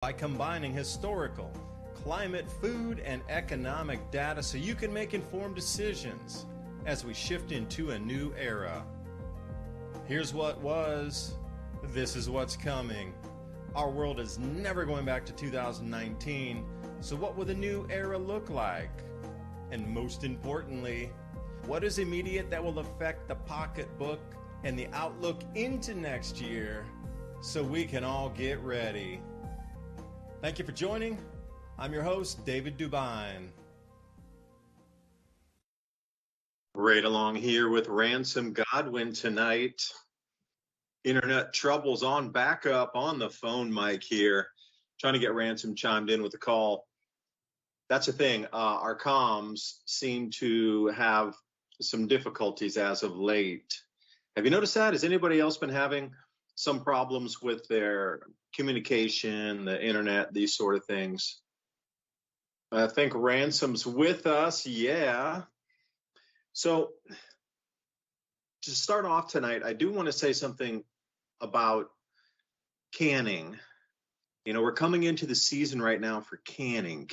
by combining historical, climate, food, and economic data so you can make informed decisions as we shift into a new era. Here's what was, this is what's coming. Our world is never going back to 2019, so what will the new era look like? And most importantly, what is immediate that will affect the pocketbook and the outlook into next year so we can all get ready? Thank you for joining. I'm your host, David DuByne. Right along here with Ransom Godwin tonight. Internet troubles on backup on the phone mic here. Trying to get Ransom chimed in with a call. That's the thing. Our comms seem to have some difficulties as of late. Have you noticed that? Has anybody else been having some problems with their communication, the internet, these sort of things? I think Ransom's with us. Yeah. So to start off tonight, I do want to say something about canning. You know, we're coming into the season right now for canning,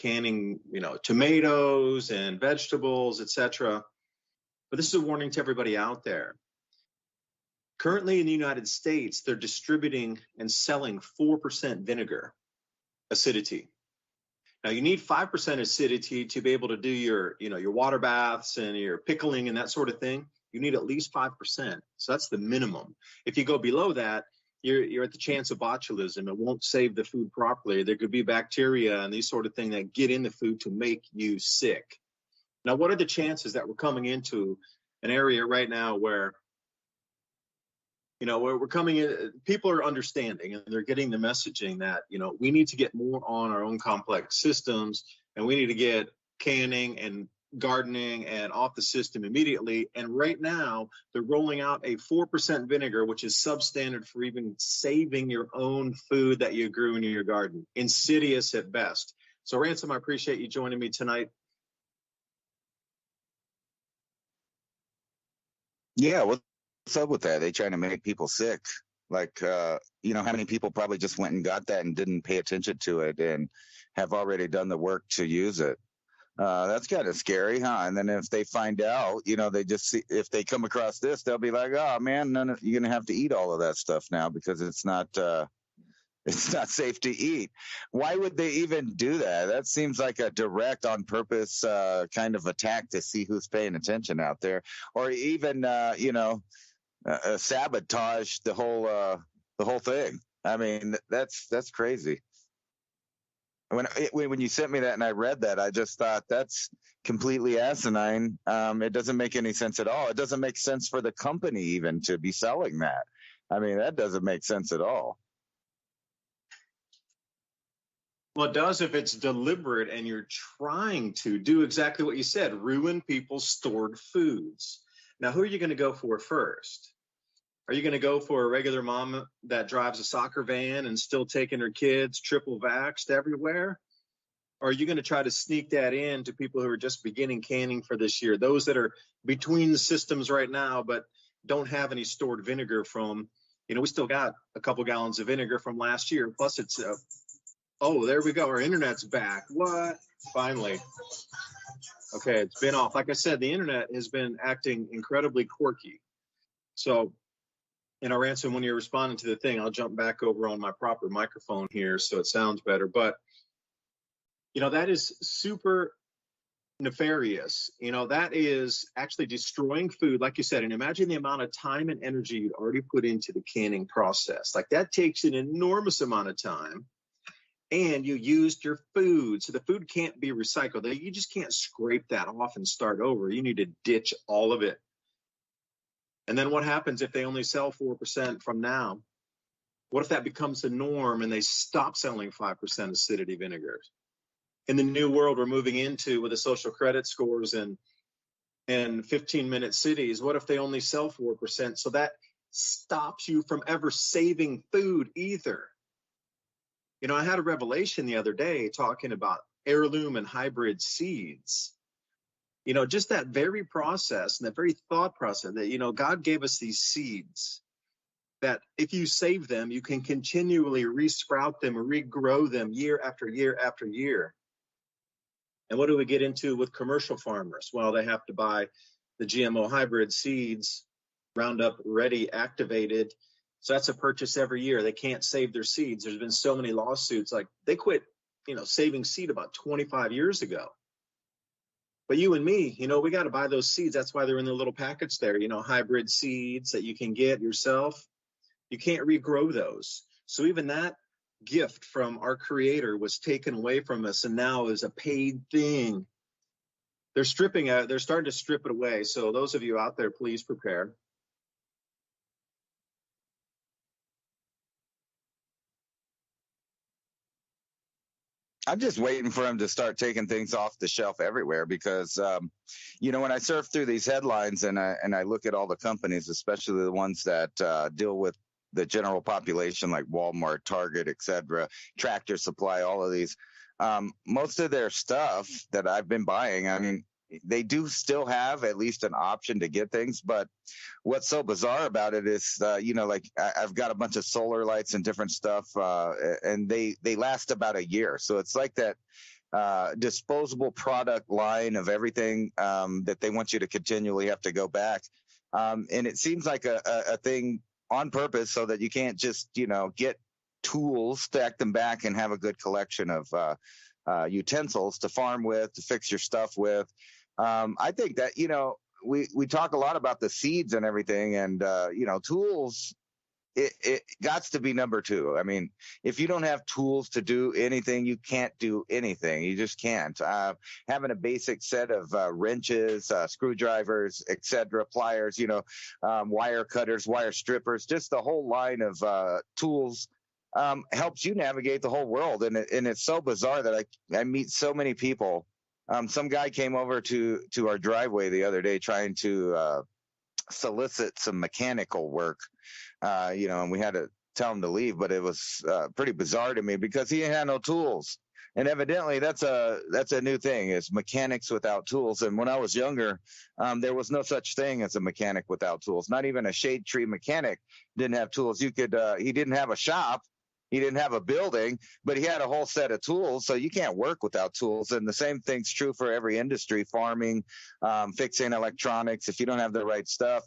tomatoes and vegetables, etc. But this is a warning to everybody out there. Currently in the United States, they're distributing and selling 4% vinegar acidity. Now you need 5% acidity to be able to do your water baths and your pickling and that sort of thing. You need at least 5%. So that's the minimum. If you go below that, you're at the chance of botulism. It won't save the food properly. There could be bacteria and these sort of things that get in the food to make you sick. Now, what are the chances that we're coming into an area right now where we're coming in, people are understanding and they're getting the messaging that, we need to get more on our own complex systems and we need to get canning and gardening and off the system immediately. And right now they're rolling out a 4% vinegar, which is substandard for even saving your own food that you grew in your garden. Insidious at best. So Ransom, I appreciate you joining me tonight. Yeah, what's up with that? They trying to make people sick. Like, how many people probably just went and got that and didn't pay attention to it and have already done the work to use it. That's kind of scary, huh? And then if they find out, they just see, if they come across this, they'll be like, oh man, you're going to have to eat all of that stuff now because it's not safe to eat. Why would they even do that? That seems like a direct on purpose kind of attack to see who's paying attention out there, or even, sabotage the whole thing. I mean, that's crazy. When you sent me that and I read that, I just thought that's completely asinine. It doesn't make any sense at all. It doesn't make sense for the company even to be selling that. I mean, that doesn't make sense at all. Well, it does if it's deliberate and you're trying to do exactly what you said, ruin people's stored foods. Now, who are you going to go for first? Are you going to go for a regular mom that drives a soccer van and still taking her kids triple vaxxed everywhere? Or are you going to try to sneak that in to people who are just beginning canning for this year, those that are between the systems right now but don't have any stored vinegar from, we still got a couple gallons of vinegar from last year. Plus it's, oh, there we go. Our internet's back. What? Finally. Okay, it's been off. Like I said, the internet has been acting incredibly quirky. So, Ransom, when you're responding to the thing, I'll jump back over on my proper microphone here so it sounds better. But, that is super nefarious. That is actually destroying food, like you said. And imagine the amount of time and energy you'd already put into the canning process. Like that takes an enormous amount of time. And you used your food. So the food can't be recycled. You just can't scrape that off and start over. You need to ditch all of it. And then what happens if they only sell 4% from now? What if that becomes the norm and they stop selling 5% acidity vinegars? In the new world we're moving into with the social credit scores and 15-minute cities, what if they only sell 4%? So that stops you from ever saving food either. I had a revelation the other day talking about heirloom and hybrid seeds. Just that very process and that very thought process that, God gave us these seeds that if you save them, you can continually resprout them, regrow them year after year after year. And what do we get into with commercial farmers? Well, they have to buy the GMO hybrid seeds, Roundup Ready activated. So that's a purchase every year. They can't save their seeds. There's been so many lawsuits. Like they quit, saving seed about 25 years ago. But you and me, we got to buy those seeds. That's why they're in the little packets there, hybrid seeds that you can get yourself. You can't regrow those. So even that gift from our creator was taken away from us and now is a paid thing. They're starting to strip it away. So those of you out there, please prepare. I'm just waiting for him to start taking things off the shelf everywhere because, when I surf through these headlines and I look at all the companies, especially the ones that deal with the general population like Walmart, Target, etc., Tractor Supply, all of these, most of their stuff that I've been buying, I mean, they do still have at least an option to get things. But what's so bizarre about it is, like I've got a bunch of solar lights and different stuff, and they last about a year. So it's like that disposable product line of everything that they want you to continually have to go back. And it seems like a thing on purpose so that you can't just, get tools, stack them back and have a good collection of utensils to farm with, to fix your stuff with. I think that, we talk a lot about the seeds and everything and, tools, it got to be number two. I mean, if you don't have tools to do anything, you can't do anything. You just can't. Having a basic set of wrenches, screwdrivers, etc., pliers, wire cutters, wire strippers, just the whole line of tools helps you navigate the whole world. And it's so bizarre that I meet so many people. Some guy came over to our driveway the other day trying to solicit some mechanical work, and we had to tell him to leave, but it was pretty bizarre to me because he had no tools. And evidently that's a new thing, is mechanics without tools. And when I was younger, there was no such thing as a mechanic without tools. Not even a shade tree mechanic didn't have tools. He didn't have a shop. He didn't have a building, but he had a whole set of tools. So you can't work without tools. And the same thing's true for every industry, farming, fixing electronics. If you don't have the right stuff,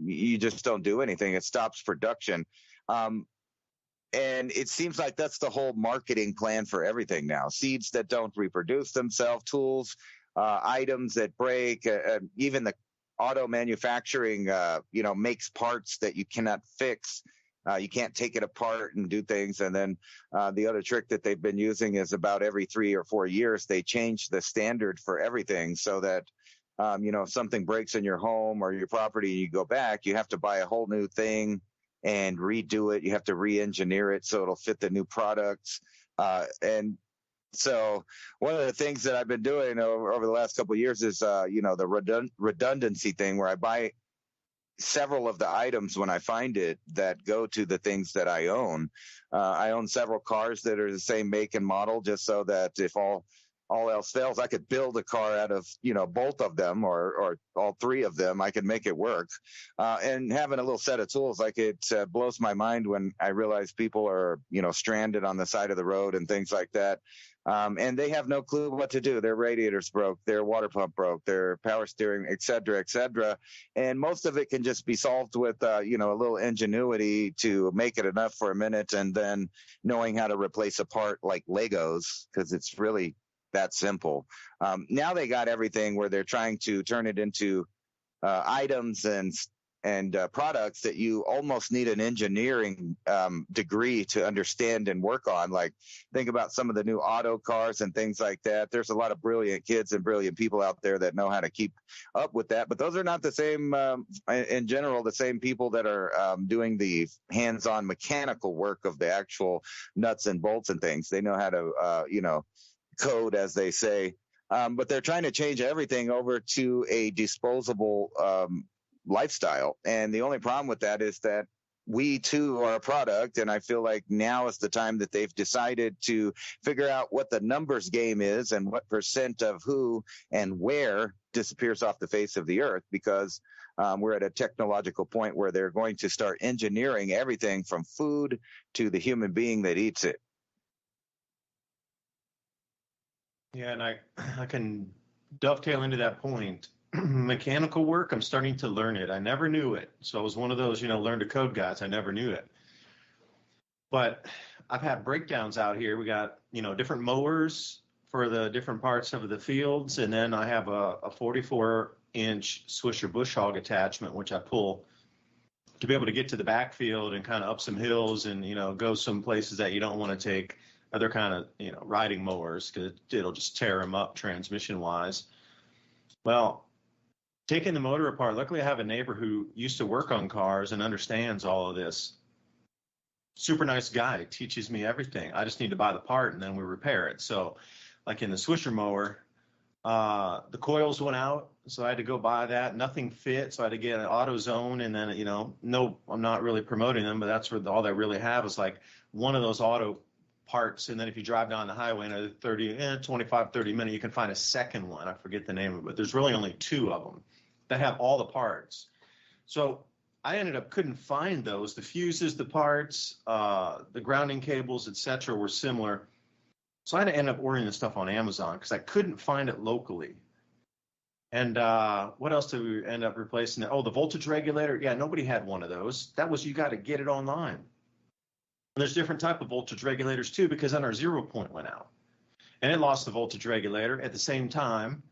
you just don't do anything. It stops production. And it seems like that's the whole marketing plan for everything now. Seeds that don't reproduce themselves, tools, items that break, even the auto manufacturing, makes parts that you cannot fix. You can't take it apart and do things. And then the other trick that they've been using is about every 3 or 4 years, they change the standard for everything so that, if something breaks in your home or your property, you go back, you have to buy a whole new thing and redo it. You have to re-engineer it so it'll fit the new products. And so one of the things that I've been doing over the last couple of years is, the redundancy thing where I buy several of the items when I find it that go to the things that I own. I own several cars that are the same make and model, just so that if all else fails, I could build a car out of, both of them or all three of them. I could make it work. And having a little set of tools, like it blows my mind when I realize people are, stranded on the side of the road and things like that. And they have no clue what to do. Their radiators broke, their water pump broke, their power steering, et cetera, et cetera. And most of it can just be solved with, a little ingenuity to make it enough for a minute, and then knowing how to replace a part like Legos, because it's really that simple. Now they got everything where they're trying to turn it into items and products that you almost need an engineering degree to understand and work on. Like, think about some of the new auto cars and things like that. There's a lot of brilliant kids and brilliant people out there that know how to keep up with that. But those are not the same, in general, the same people that are doing the hands-on mechanical work of the actual nuts and bolts and things. They know how to, code, as they say. But they're trying to change everything over to a disposable lifestyle. And the only problem with that is that we too are a product. And I feel like now is the time that they've decided to figure out what the numbers game is and what percent of who and where disappears off the face of the earth. Because We're at a technological point where they're going to start engineering everything from food to the human being that eats it. Yeah, and I can dovetail into that point. Mechanical work, I'm starting to learn it. I never knew it. So I was one of those, learn to code guys. I never knew it. But I've had breakdowns out here. We got, different mowers for the different parts of the fields. And then I have a 44-inch Swisher bush hog attachment, which I pull to be able to get to the backfield and kind of up some hills and, go some places that you don't want to take other kind of, riding mowers because it'll just tear them up transmission wise. Well, taking the motor apart, luckily I have a neighbor who used to work on cars and understands all of this. Super nice guy, teaches me everything. I just need to buy the part and then we repair it. So like in the Swisher mower, the coils went out, so I had to go buy that. Nothing fit, so I had to get an AutoZone, and then, no, I'm not really promoting them, but that's where all they really have is like one of those auto parts. And then if you drive down the highway in a 25, 30 minute, you can find a second one. I forget the name of it, but there's really only two of them that have all the parts. So I ended up couldn't find those. The fuses, the parts, the grounding cables, etc., were similar. So I had to end up ordering the stuff on Amazon because I couldn't find it locally. And what else did we end up replacing? Oh, the voltage regulator. Yeah, nobody had one of those. That was, you got to get it online. And there's different type of voltage regulators too, because then our 0 point went out. And it lost the voltage regulator at the same time.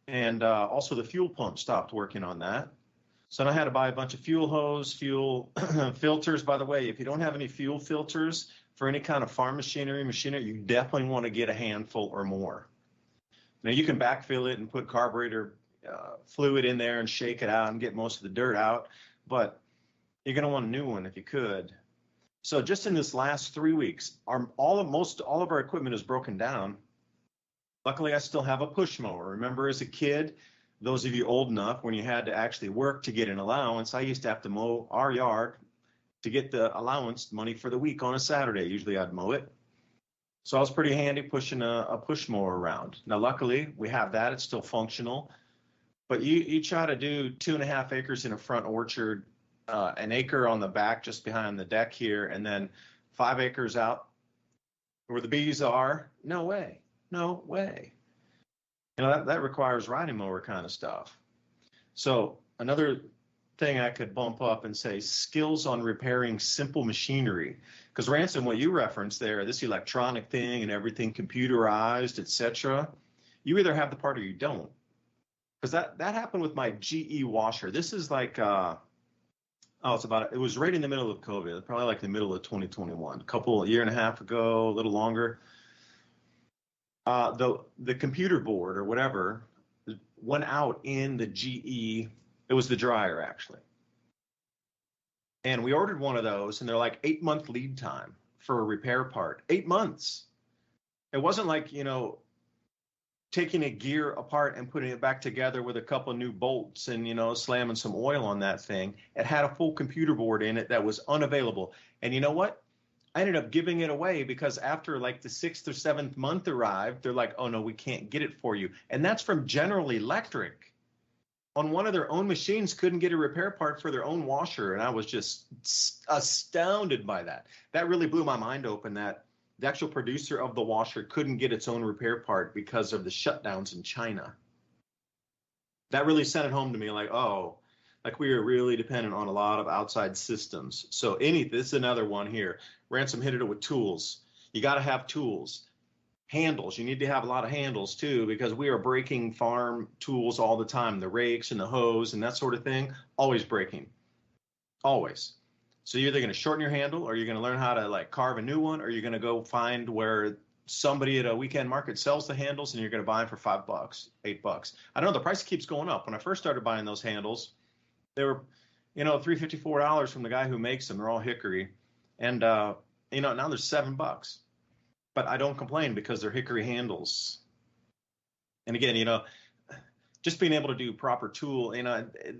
And also the fuel pump stopped working on that. So then I had to buy a bunch of fuel hose, fuel filters. By the way, if you don't have any fuel filters for any kind of farm machinery, you definitely want to get a handful or more. Now you can backfill it and put carburetor fluid in there and shake it out and get most of the dirt out, but you're going to want a new one if you could. So just in this last 3 weeks, all of our equipment is broken down. Luckily, I still have a push mower. Remember as a kid, those of you old enough, when you had to actually work to get an allowance, I used to have to mow our yard to get the allowance money for the week on a Saturday. Usually I'd mow it. So I was pretty handy pushing a push mower around. Now, luckily, we have that. It's still functional. But you try to do 2.5 acres in a front orchard, an acre on the back just behind the deck here, and then 5 acres out where the bees are. No way. No way. That requires riding mower kind of stuff. So another thing I could bump up and say skills on repairing simple machinery, because Ransom, what you referenced there, this electronic thing and everything computerized, etc., you either have the part or you don't. Because that happened with my GE washer. This is like it was right in the middle of COVID, probably like the middle of 2021, a year and a half ago, a little longer. The computer board or whatever went out in the GE. It was the dryer, actually. And we ordered one of those, and they're like 8-month lead time for a repair part. 8 months. It wasn't like, taking a gear apart and putting it back together with a couple of new bolts and, slamming some oil on that thing. It had a full computer board in it that was unavailable. And you know what? I ended up giving it away because after like the 6th or 7th month arrived, they're like, oh no, we can't get it for you. And that's from General Electric. On one of their own machines, couldn't get a repair part for their own washer. And I was just astounded by that. That really blew my mind open that the actual producer of the washer couldn't get its own repair part because of the shutdowns in China. That really sent it home to me like, oh, like we are really dependent on a lot of outside systems. So this is another one here. Ransom hit it with tools. You got to have tools. Handles. You need to have a lot of handles too, because we are breaking farm tools all the time. The rakes and the hose and that sort of thing, always breaking. Always. So you're either going to shorten your handle or you're going to learn how to like carve a new one, or you're going to go find where somebody at a weekend market sells the handles and you're going to buy them for $5, $8. I don't know. The price keeps going up. When I first started buying those handles, they were, $3, $4 from the guy who makes them. They're all hickory. And, now they're $7. But I don't complain because they're hickory handles. And again, just being able to do proper tool,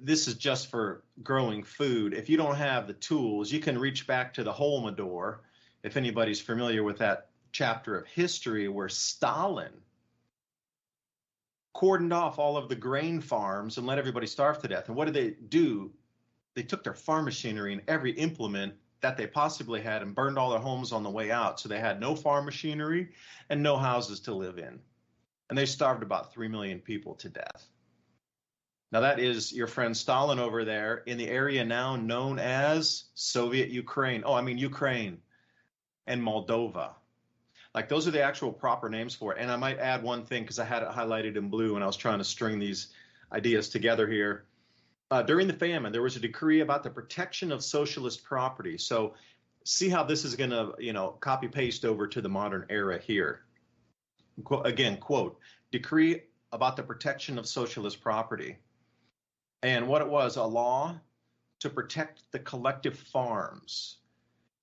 this is just for growing food. If you don't have the tools, you can reach back to the Holodomor, if anybody's familiar with that chapter of history where Stalin cordoned off all of the grain farms and let everybody starve to death. And what did they do? They took their farm machinery and every implement that they possibly had and burned all their homes on the way out. So they had no farm machinery and no houses to live in. And they starved about 3 million people to death. Now, that is your friend Stalin over there in the area now known as Soviet Ukraine. Oh, I mean, Ukraine and Moldova. Like, those are the actual proper names for it. And I might add one thing because I had it highlighted in blue when I was trying to string these ideas together here. During the famine, there was a decree about the protection of socialist property. So see how this is going to, copy paste over to the modern era here. Again, quote, decree about the protection of socialist property. And what it was, a law to protect the collective farms.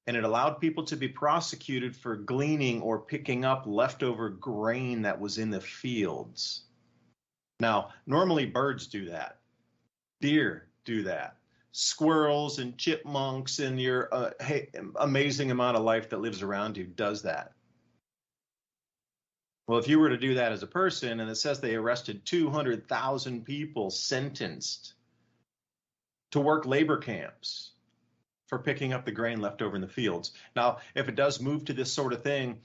And it allowed people to be prosecuted for gleaning or picking up leftover grain that was in the fields. Now, normally birds do that. Deer do that. Squirrels and chipmunks and your amazing amount of life that lives around you does that. Well, if you were to do that as a person, and it says they arrested 200,000 people sentenced to work labor camps for picking up the grain left over in the fields. Now, if it does move to this sort of thing,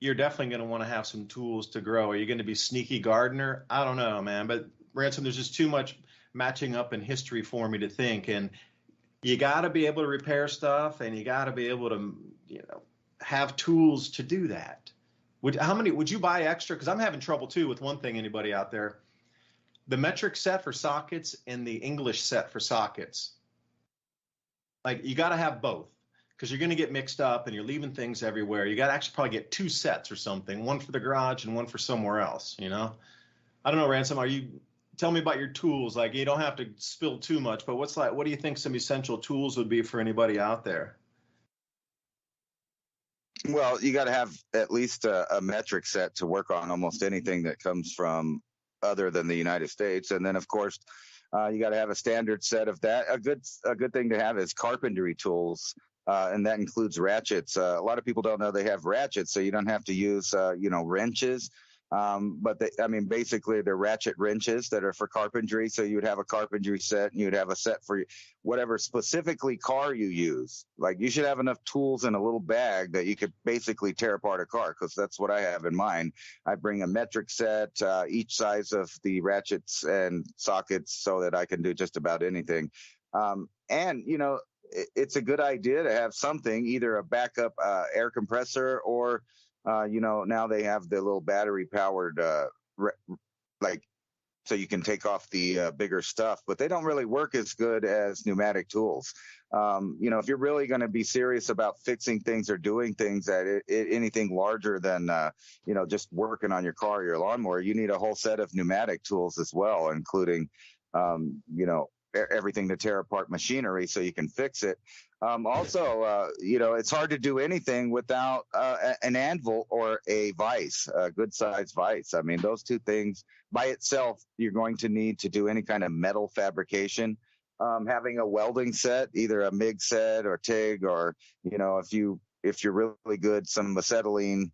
you're definitely going to want to have some tools to grow. Are you going to be sneaky gardener? I don't know, man. But Ransom, there's just too much matching up in history for me to think. And you got to be able to repair stuff, and you got to be able to, have tools to do that. Would you buy extra? Because I'm having trouble too with one thing, anybody out there. The metric set for sockets and the English set for sockets. Like, you got to have both because you're going to get mixed up and you're leaving things everywhere. You got to actually probably get two sets or something, one for the garage and one for somewhere else, I don't know, Ransom, tell me about your tools. Like, you don't have to spill too much, but what do you think some essential tools would be for anybody out there? Well, you got to have at least a metric set to work on almost anything that comes from other than the United States. And then, of course, you got to have a standard set of that. A good thing to have is carpentry tools, and that includes ratchets. A lot of people don't know they have ratchets, so you don't have to use, wrenches. But basically they're ratchet wrenches that are for carpentry. So you would have a carpentry set, and you'd have a set for whatever specifically car you use. Like, you should have enough tools in a little bag that you could basically tear apart a car, because that's what I have in mind. I bring a metric set, each size of the ratchets and sockets, so that I can do just about anything. It's a good idea to have something, either a backup air compressor or now they have the little battery powered, so you can take off the bigger stuff, but they don't really work as good as pneumatic tools. If you're really going to be serious about fixing things or doing things at anything larger than, just working on your car or your lawnmower, you need a whole set of pneumatic tools as well, including, everything to tear apart machinery so you can fix it. It's hard to do anything without an anvil or a vise, a good sized vise. I mean, those two things by itself, you're going to need to do any kind of metal fabrication. Having a welding set, either a MIG set or TIG, or, if you're really good, some acetylene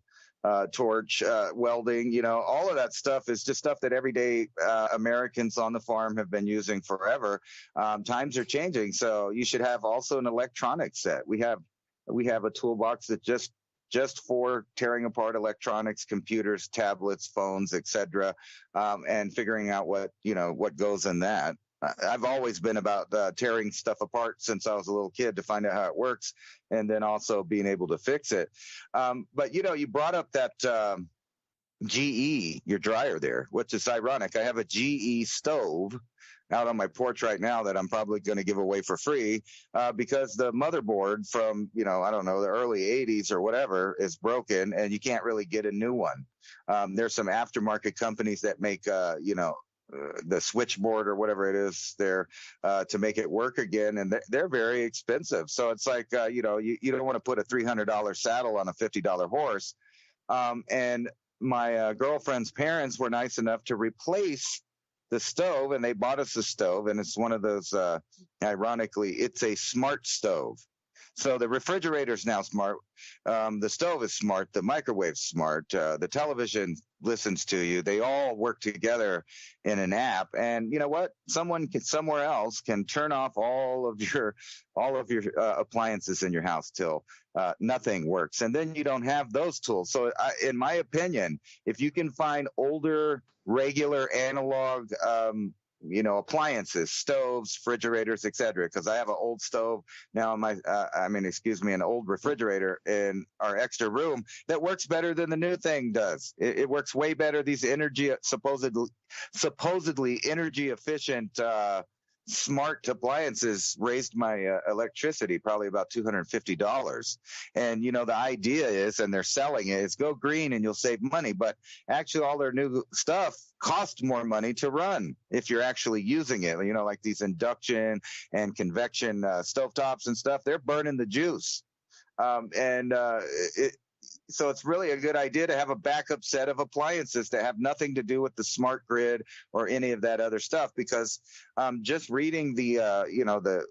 torch welding, all of that stuff is just stuff that everyday Americans on the farm have been using forever. Times are changing, so you should have also an electronic set. We have a toolbox that just for tearing apart electronics, computers, tablets, phones, etc., and figuring out what goes in that. I've always been about tearing stuff apart since I was a little kid to find out how it works, and then also being able to fix it. But you brought up that GE, your dryer there, which is ironic. I have a GE stove out on my porch right now that I'm probably going to give away for free because the motherboard from, I don't know, the early 80s or whatever is broken, and you can't really get a new one. There's some aftermarket companies that make, the switchboard or whatever it is there to make it work again, and they're very expensive. So it's like, you don't want to put a $300 saddle on a $50 horse. And my girlfriend's parents were nice enough to replace the stove, and they bought us a stove, and it's one of those, ironically, it's a smart stove. So the refrigerator's now smart. The stove is smart. The microwave's smart. The television listens to you. They all work together in an app. And you know what? Someone somewhere else can turn off all of your appliances in your house till nothing works. And then you don't have those tools. So in my opinion, if you can find older, regular analog appliances, stoves, refrigerators, etc. Because I have an old stove now in an old refrigerator in our extra room that works better than the new thing does. It works way better. These supposedly energy efficient smart appliances raised my electricity probably about $250. And the idea is, and they're selling it, is go green and you'll save money. But actually all their new stuff cost more money to run if you're actually using it. Like these induction and convection stovetops and stuff, they're burning the juice. So it's really a good idea to have a backup set of appliances that have nothing to do with the smart grid or any of that other stuff, because just reading the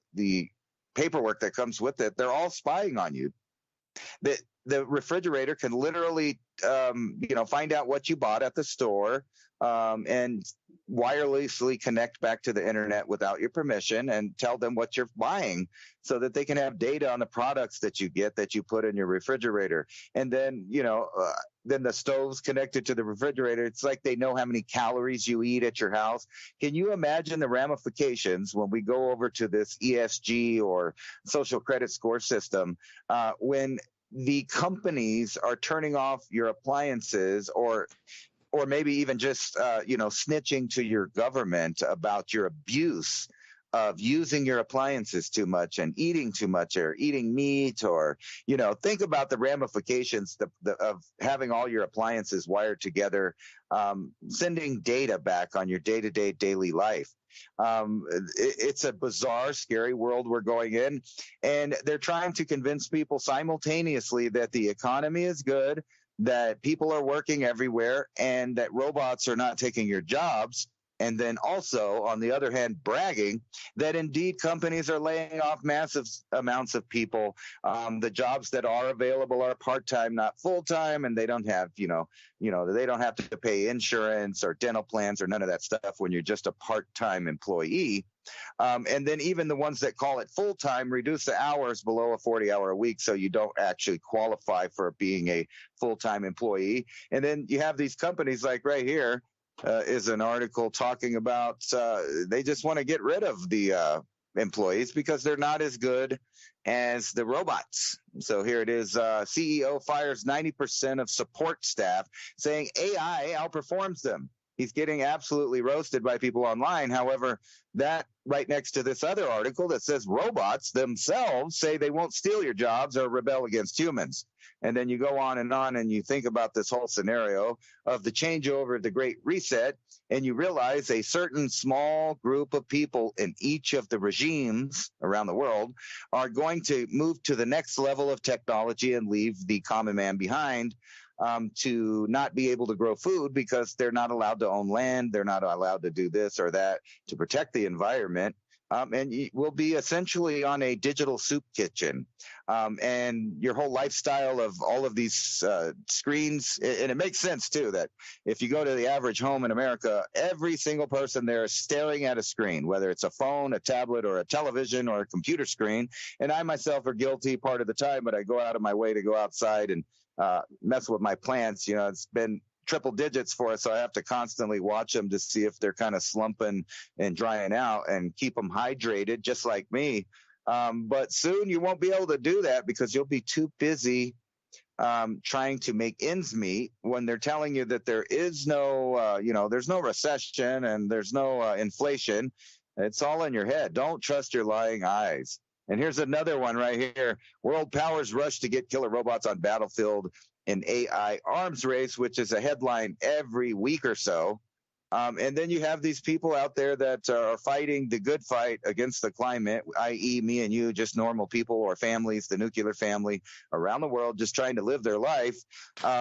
paperwork that comes with it, they're all spying on you. The refrigerator can literally find out what you bought at the store and wirelessly connect back to the internet without your permission and tell them what you're buying, so that they can have data on the products that you get that you put in your refrigerator. And then then the stove's connected to the refrigerator. It's like they know how many calories you eat at your house. Can you imagine the ramifications when we go over to this ESG or social credit score system, when the companies are turning off your appliances, or maybe even just snitching to your government about your abuse of using your appliances too much and eating too much, or eating meat, or think about the ramifications of having all your appliances wired together, sending data back on your day-to-day daily life. It's a bizarre, scary world we're going in, and they're trying to convince people simultaneously that the economy is good, that people are working everywhere, and that robots are not taking your jobs. And then also, on the other hand, bragging that indeed companies are laying off massive amounts of people. The jobs that are available are part-time, not full-time, and they don't have, they don't have to pay insurance or dental plans or none of that stuff when you're just a part-time employee. And then even the ones that call it full-time reduce the hours below a 40-hour a week, so you don't actually qualify for being a full-time employee. And then you have these companies like right here, is an article talking about they just want to get rid of the employees because they're not as good as the robots. So here it is. CEO fires 90% of support staff, saying AI outperforms them. He's getting absolutely roasted by people online. However, that right next to this other article that says robots themselves say they won't steal your jobs or rebel against humans. And then you go on and you think about this whole scenario of the changeover, the Great Reset, and you realize a certain small group of people in each of the regimes around the world are going to move to the next level of technology and leave the common man behind, to not be able to grow food because they're not allowed to own land. They're not allowed to do this or that to protect the environment. And we'll be essentially on a digital soup kitchen. And your whole lifestyle of all of these screens, and it makes sense too that if you go to the average home in America, every single person there is staring at a screen, whether it's a phone, a tablet, or a television, or a computer screen. And I myself are guilty part of the time, but I go out of my way to go outside and mess with my plants. It's been triple digits for us, so I have to constantly watch them to see if they're kind of slumping and drying out and keep them hydrated, just like me. But soon you won't be able to do that because you'll be too busy trying to make ends meet when they're telling you that there is no, there's no recession and there's no inflation. It's all in your head. Don't trust your lying eyes. And here's another one right here. World powers rush to get killer robots on battlefield in AI arms race, which is a headline every week or so. And then you have these people out there that are fighting the good fight against the climate, i.e., me and you, just normal people or families, the nuclear family around the world, just trying to live their life,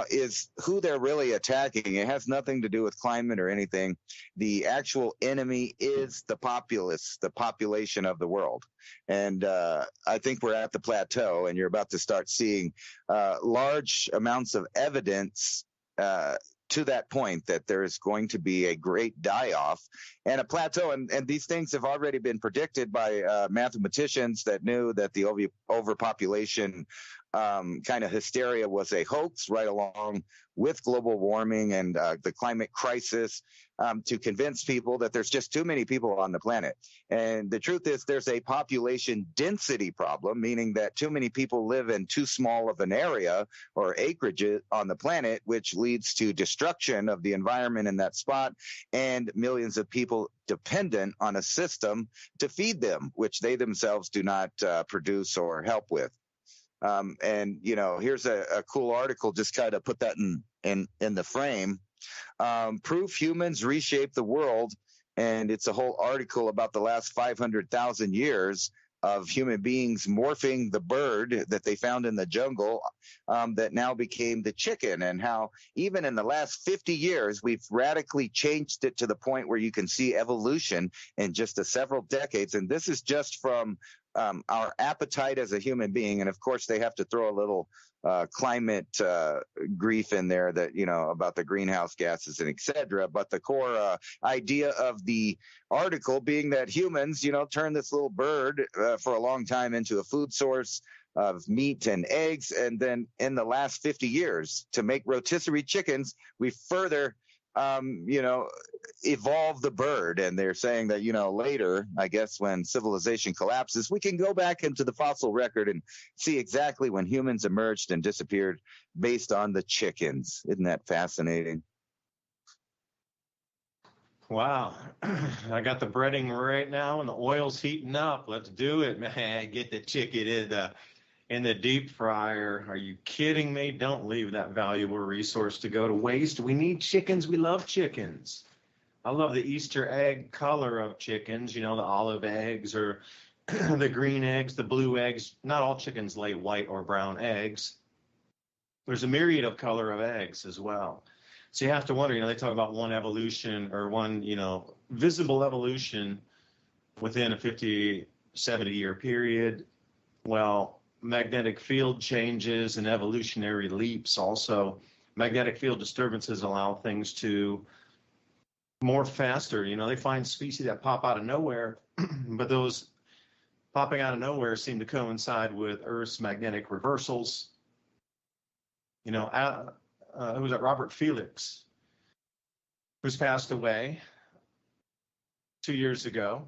is who they're really attacking. It has nothing to do with climate or anything. The actual enemy is the populace, the population of the world. And I think we're at the plateau, and you're about to start seeing large amounts of evidence to that point that there is going to be a great die-off and a plateau. And these things have already been predicted by mathematicians that knew that the overpopulation kind of hysteria was a hoax right along with global warming and the climate crisis, to convince people that there's just too many people on the planet. And the truth is there's a population density problem, meaning that too many people live in too small of an area or acreage on the planet, which leads to destruction of the environment in that spot and millions of people dependent on a system to feed them, which they themselves do not produce or help with. And, you know, here's a cool article, just kind of put that in the frame. Proof humans reshape the world. And it's a whole article about the last 500,000 years of human beings morphing the bird that they found in the jungle that now became the chicken, and how even in the last 50 years, we've radically changed it to the point where you can see evolution in just several decades. And this is just from our appetite as a human being. And of course, they have to throw a little climate grief in there, that, you know, about the greenhouse gases and et cetera. But the core idea of the article being that humans, you know, turn this little bird for a long time into a food source of meat and eggs. And then in the last 50 years, to make rotisserie chickens, we further you know, evolve the bird. And they're saying that, you know, later, I guess, when civilization collapses, we can go back into the fossil record and see exactly when humans emerged and disappeared based on the chickens. Isn't that fascinating? Wow. I got the breading right now and the oil's heating up. Let's do it, man. Get the chicken in the deep fryer. Are you kidding me? Don't leave that valuable resource to go to waste. We need chickens. We love chickens. I love the Easter egg color of chickens, you know, the olive eggs or the green eggs, the blue eggs. Not all chickens lay white or brown eggs. There's a myriad of color of eggs as well. So you have to wonder, you know, they talk about one evolution or one, you know, visible evolution within a 50, 70-year period. Well, magnetic field changes and evolutionary leaps also. Magnetic field disturbances allow things to morph faster. You know, they find species that pop out of nowhere, but those popping out of nowhere seem to coincide with Earth's magnetic reversals. You know, who was that? Robert Felix, who's passed away 2 years ago,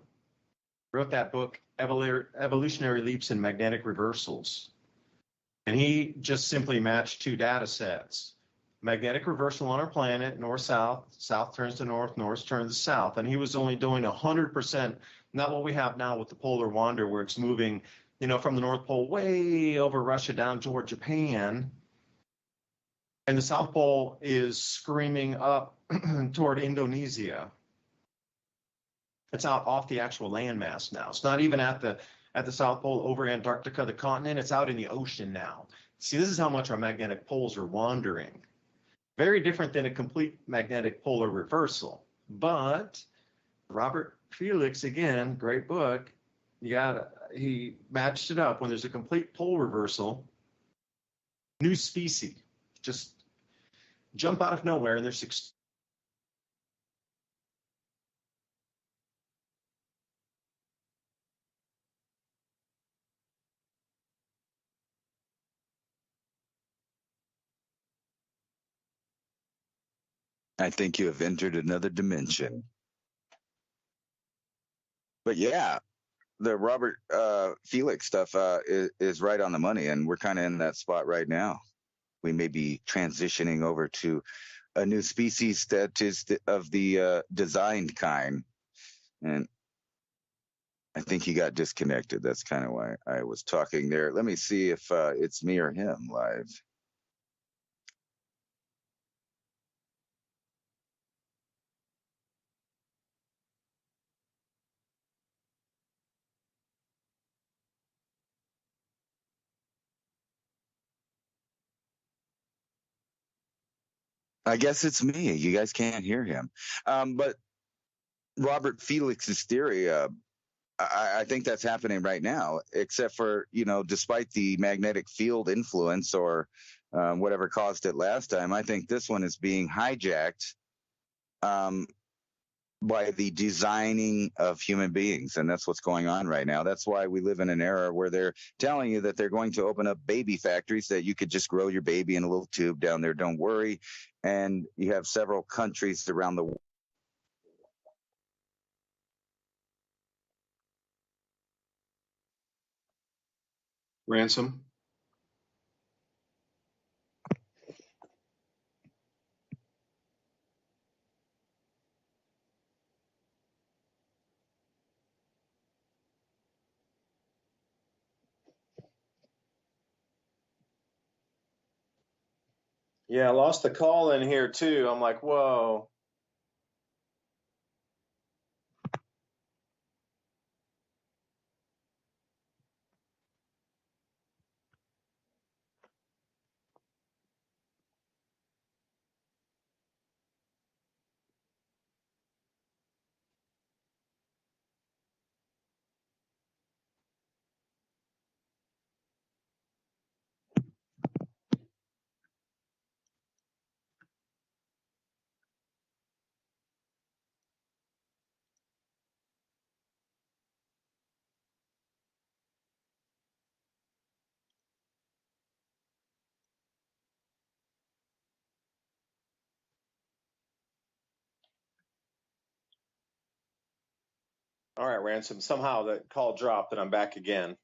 wrote that book, Evolutionary Leaps in Magnetic Reversals. And he just simply matched two data sets. Magnetic reversal on our planet, north-south, south turns to north, north turns to south. And he was only doing 100%, not what we have now with the polar wander, where it's moving, you know, from the North Pole way over Russia down toward Japan. And the South Pole is screaming up toward Indonesia. It's out off the actual landmass now. It's not even at the South Pole over Antarctica, the continent. It's out in the ocean now. See, this is how much our magnetic poles are wandering. Very different than a complete magnetic polar reversal. But Robert Felix, again, great book. He matched it up. When there's a complete pole reversal, new species just jump out of nowhere, and there's I think you have entered another dimension. But yeah, the Robert Felix stuff is right on the money, and we're kind of in that spot right now. We may be transitioning over to a new species that is of the designed kind. And I think he got disconnected. That's kind of why I was talking there. Let me see if it's me or him live. I guess it's me. You guys can't hear him. But Robert Felix's theory, I think that's happening right now, except for, despite the magnetic field influence or whatever caused it last time, I think this one is being hijacked um, by the designing of human beings. And that's what's going on right now. That's why we live in an era where they're telling you that they're going to open up baby factories that you could just grow your baby in a little tube down there. Don't worry. And you have several countries around the world. Ransom. Yeah, I lost the call in here too. I'm like, whoa. All right, Ransom. Somehow the call dropped and I'm back again.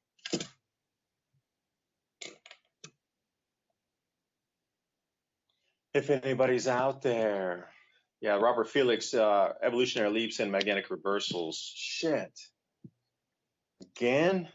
If anybody's out there. Yeah, Robert Felix, evolutionary leaps and magnetic reversals. Shit. Again?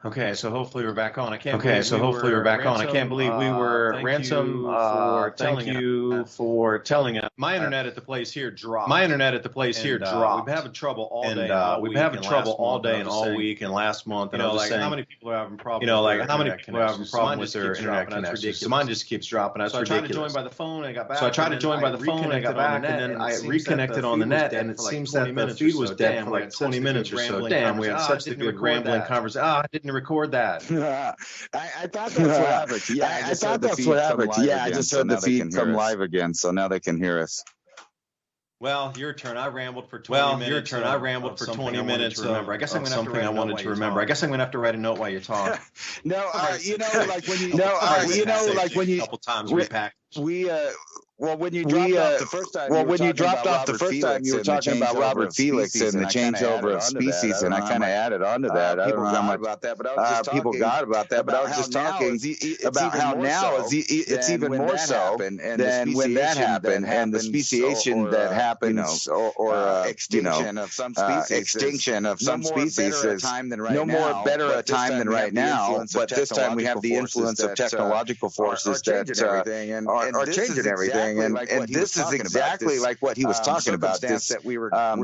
Okay, so hopefully we're back on. I can't Okay, believe so we hopefully were we're back on. I can't believe we were thank Ransom. you for Thank telling you us. for telling us. My internet at the place here dropped. My internet at the place here dropped. We've been having trouble all And day and all we've week. been having and trouble last all month, and day I'm and just all saying, week and last month. You And know, I'm just like saying, how many people are having problems? you know, like with how many their people are having internet problem connections? with their Mine just internet keeps dropping. That's connections? So ridiculous. mine just keeps dropping. That's So I tried to join ridiculous. by the phone and I got back. So I tried to and join then by the phone and I got back, and then I reconnected on the net, and it seems that the feed was dead for like 20 minutes or so. Damn, we had such a good rambling conversation. Ah, I didn't record that. I thought that's what happened. Yeah, I thought that's what happened. Yeah, I just heard the feed come live again, so now they can hear us. Well, your turn. I rambled for 20 minutes. Your turn. I rambled for 20 minutes. Remember, I guess I'm gonna have to write a note while you talk. I guess I'm gonna have to write a note while you talk. No, you know, like when you, a couple times when you dropped off the first time, you were talking about Robert Felix and the changeover of species, and I kind of added on to that. I don't know how much about that, but people got about that, but I was just talking about how now it's even more so than when that happened, and the speciation that happens, or extinction of some species, is no more better a time than right now. But this time we have the influence of technological forces that are changing everything. And this is exactly like what he was talking about. This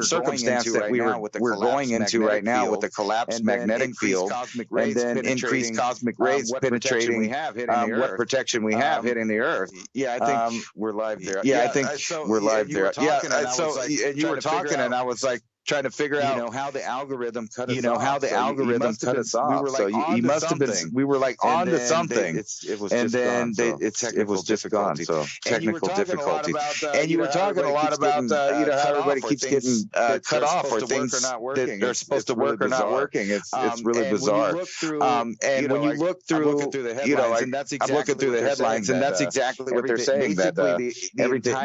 circumstance that we're going into right now with the collapsed magnetic field, and then increased cosmic rays penetrating what protection we have hitting the Earth. Yeah, I think we're live there. Yeah, I think we're live there. Yeah, so and you were talking, and I was like, trying to figure out, how the algorithm cut us off. How the algorithm cut us off. So you must have been. We were like on to something, and then it was just gone. So technical difficulties. And you were talking a lot about how everybody keeps getting cut off, or things that are supposed to work are not working. It's really bizarre. And when you look through, I'm looking through the headlines, and that's exactly what they're saying. That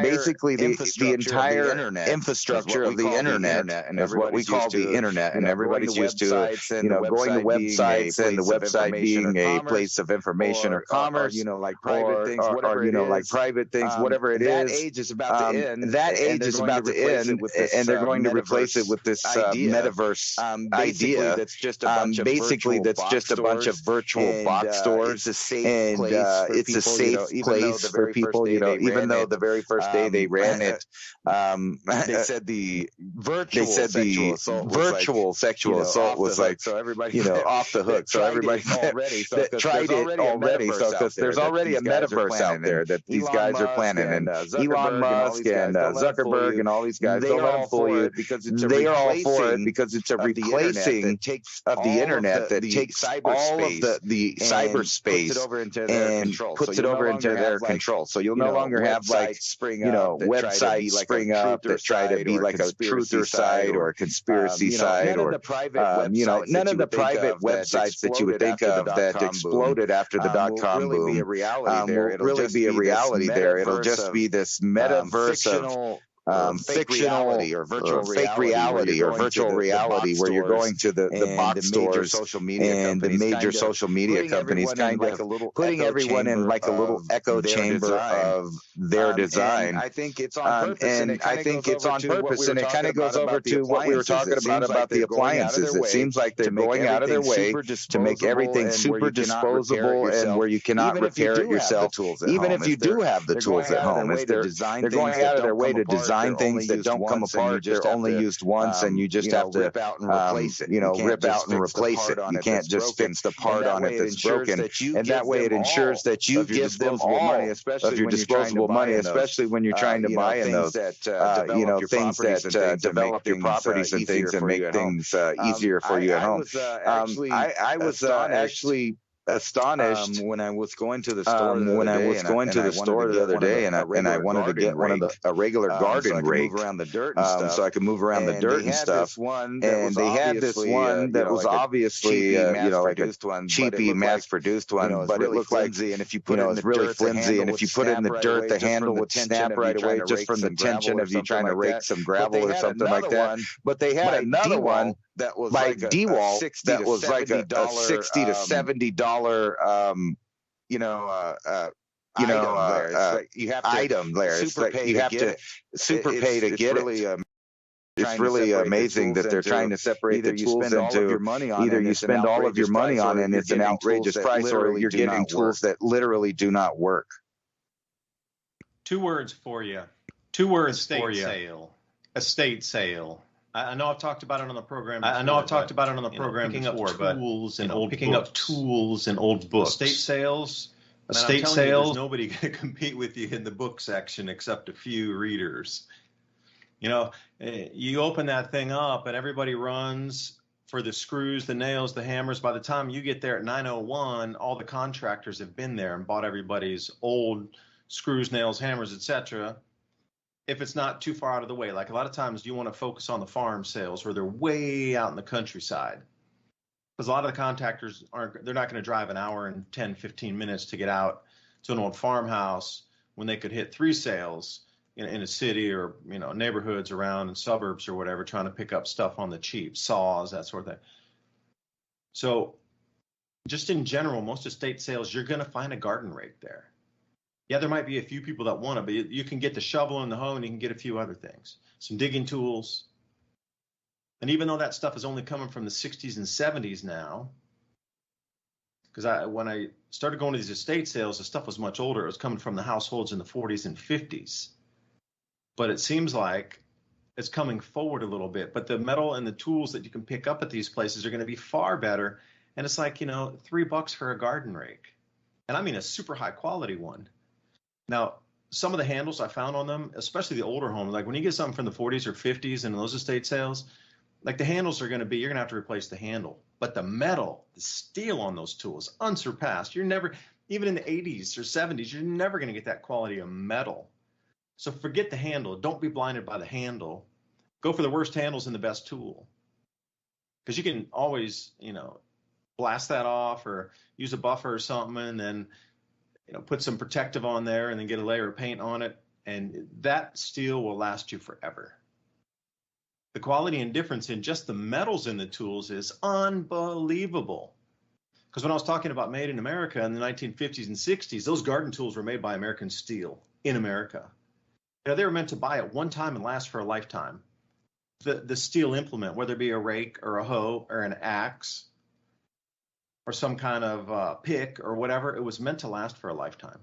basically the entire infrastructure of the internet. And is what we call the internet, and everybody's used to, going to websites, and the website being a place of information or commerce, like private things, whatever it is. That age is about to end. That age is about to end, and they're going to replace it with this metaverse idea. That's just a bunch of virtual box stores, and it's a safe place for people. Even though the very first day they ran it, they said the virtual sexual assault was like, so everybody, off the hook. So everybody that tried it already. So because there's already a metaverse out there that these guys are planning, and Elon Musk and Zuckerberg and all these guys, they are all for it because it's a replacing of the internet that takes all of the cyberspace and puts it over into their control. So you'll no longer have websites spring up that try to be like a truther site or a conspiracy site, or none of the private websites that you would think of that exploded after the dot-com boom will really be a reality there. It'll just be this metaverse of fake reality or virtual reality where you're going to the box stores and the major social media companies, kind of putting everyone in like a little echo chamber of their design. I think it's on purpose, and I think it's on purpose, and it kind of goes over to what we were talking about the appliances. It seems like they're going out of their way to make everything super disposable and where you cannot repair it yourself, even if you do have the tools at home. They're going out of their way to design things that don't come apart. They're only used once, and you just have to rip out and replace it. You can't just fix the part on it that's broken. And that way it ensures that you give them all of your disposable money, especially when you're trying to buy in those, things that develop your properties and things and make things easier for you at home. I was actually astonished when I was going to the store the other day, and I wanted to get a regular garden rake, so I could move around the dirt and stuff. And they had this one that was obviously like a cheapy mass-produced one, but it looked like, and if you put it really flimsy, and if you put it in the dirt, the handle would snap right away just from the tension of you trying to rake some gravel or something like that. But they had another one that was by DeWalt that was like a $60 to $70 item there. You have to super pay to get it. It's really amazing that they're trying to separate the tools into either you spend all of your money on and it's an outrageous price, or you're getting tools that literally do not work. Two words for you. Estate sale. I know I've talked about it on the program before. Picking up tools and old books. Estate sales. There's nobody going to compete with you in the book section except a few readers. You know, you open that thing up and everybody runs for the screws, the nails, the hammers. By the time you get there at 9:01, all the contractors have been there and bought everybody's old screws, nails, hammers, etc. If it's not too far out of the way. Like a lot of times you want to focus on the farm sales where they're way out in the countryside. Because a lot of the contractors they're not going to drive an hour and 10, 15 minutes to get out to an old farmhouse when they could hit 3 sales in a city or, you know, neighborhoods around in suburbs or whatever, trying to pick up stuff on the cheap, saws, that sort of thing. So just in general, most estate sales, you're going to find a garden rake there. Yeah, there might be a few people that want it, but you can get the shovel and the hoe and you can get a few other things, some digging tools. And even though that stuff is only coming from the 60s and 70s now, because when I started going to these estate sales, the stuff was much older. It was coming from the households in the 40s and 50s. But it seems like it's coming forward a little bit. But the metal and the tools that you can pick up at these places are going to be far better. And it's like, you know, $3 for a garden rake. And I mean a super high quality one. Now, some of the handles I found on them, especially the older homes, like when you get something from the 40s or 50s and those estate sales, like the handles are going to be, you're going to have to replace the handle. But the metal, the steel on those tools, unsurpassed. You're never, even in the 80s or 70s, you're never going to get that quality of metal. So forget the handle. Don't be blinded by the handle. Go for the worst handles and the best tool. Because you can always, you know, blast that off or use a buffer or something and then, you know, put some protective on there and then get a layer of paint on it. And that steel will last you forever. The quality and difference in just the metals in the tools is unbelievable. Because when I was talking about made in America in the 1950s and 60s, those garden tools were made by American steel in America. You know, they were meant to buy it one time and last for a lifetime. The steel implement, whether it be a rake or a hoe or an axe or some kind of pick or whatever, it was meant to last for a lifetime.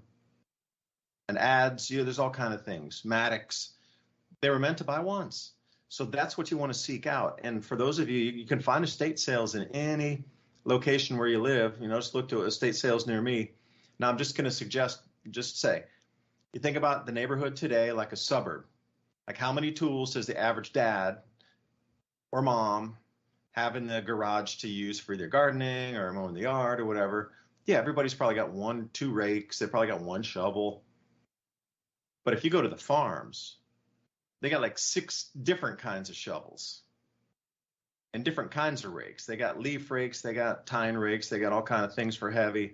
And adze, you know, there's all kind of things. Mattocks, they were meant to buy once. So that's what you want to seek out. And for those of you, you can find estate sales in any location where you live. You know, just look to estate sales near me. Now, I'm just going to suggest, just say, you think about the neighborhood today like a suburb. Like how many tools does the average dad or mom have in the garage to use for either gardening or mowing the yard or whatever? Yeah, everybody's probably got 1, 2 rakes. They probably got 1 shovel. But if you go to the farms, they got like 6 different kinds of shovels and different kinds of rakes. They got leaf rakes, they got tine rakes, they got all kind of things for heavy.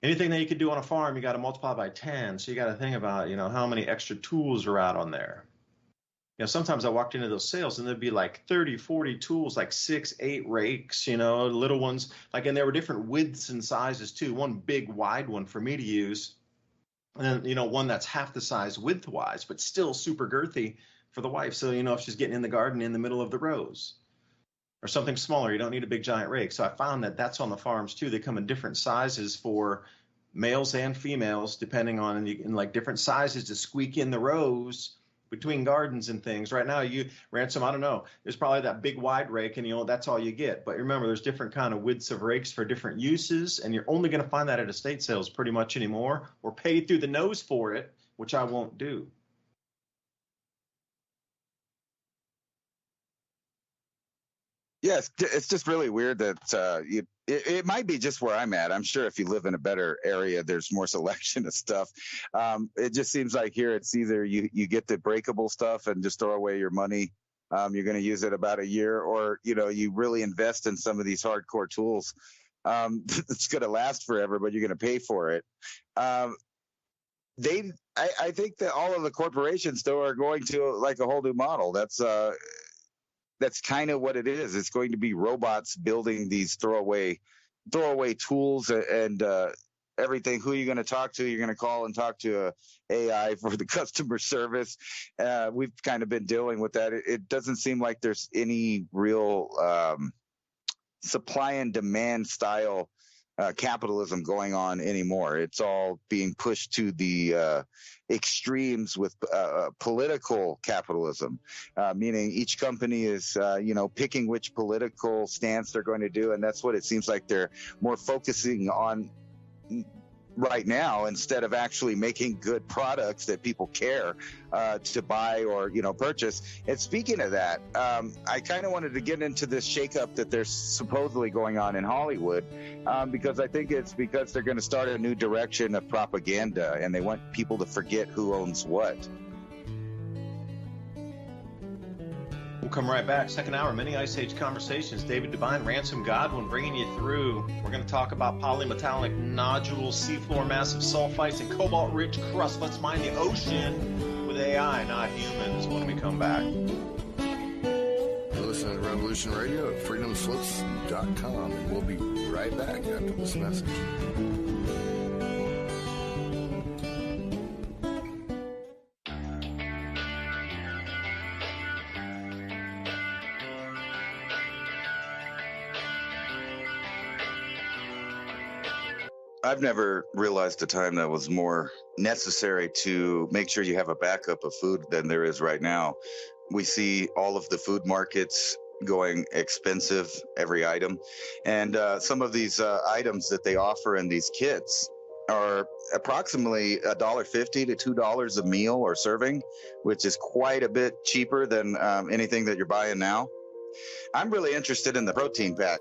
Anything that you could do on a farm, you got to multiply by 10. So you got to think about, you know, how many extra tools are out on there. You know, sometimes I walked into those sales and there'd be like 30, 40 tools, like 6, 8 rakes, you know, little ones. Like, and there were different widths and sizes too. One big wide one for me to use. And then, you know, one that's half the size width-wise, but still super girthy for the wife. So, you know, if she's getting in the garden in the middle of the rows or something smaller, you don't need a big giant rake. So I found that that's on the farms too. They come in different sizes for males and females, depending on, in like different sizes to squeak in the rows between gardens and things. Right now, Ransom, I don't know, there's probably that big wide rake and, you know, that's all you get. But remember, there's different kind of widths of rakes for different uses, and you're only going to find that at estate sales pretty much anymore, or pay through the nose for it, which I won't do. Yes, it's just really weird that it might be just where I'm at. I'm sure if you live in a better area, there's more selection of stuff. It just seems like here it's either you get the breakable stuff and just throw away your money. You're going to use it about a year, or, you know, you really invest in some of these hardcore tools. It's going to last forever, but you're going to pay for it. I think that all of the corporations though are going to like a whole new model. That's kind of what it is. It's going to be robots building these throwaway tools and everything. Who are you going to talk to? You're going to call and talk to a AI for the customer service. We've kind of been dealing with that. It doesn't seem like there's any real supply and demand style capitalism going on anymore. It's all being pushed to the extremes with political capitalism, meaning each company is, picking which political stance they're going to do. And that's what it seems like they're more focusing on right now, instead of actually making good products that people care to buy or purchase. And speaking of that, I kind of wanted to get into this shakeup that there's supposedly going on in Hollywood, because I think it's because they're going to start a new direction of propaganda, and they want people to forget who owns what. We'll come right back. Second hour, Mini Ice Age Conversations. David DuByne, Ransom Godwin, bringing you through. We're going to talk about polymetallic nodules, seafloor massive sulfites, and cobalt-rich crust. Let's mine the ocean with AI, not humans, when we come back. You're listening to Revolution Radio at freedomslips.com, and we'll be right back after this message. I've never realized a time that was more necessary to make sure you have a backup of food than there is right now. We see all of the food markets going expensive, every item. And some of these items that they offer in these kits are approximately $1.50 to $2 a meal or serving, which is quite a bit cheaper than anything that you're buying now. I'm really interested in the protein pack,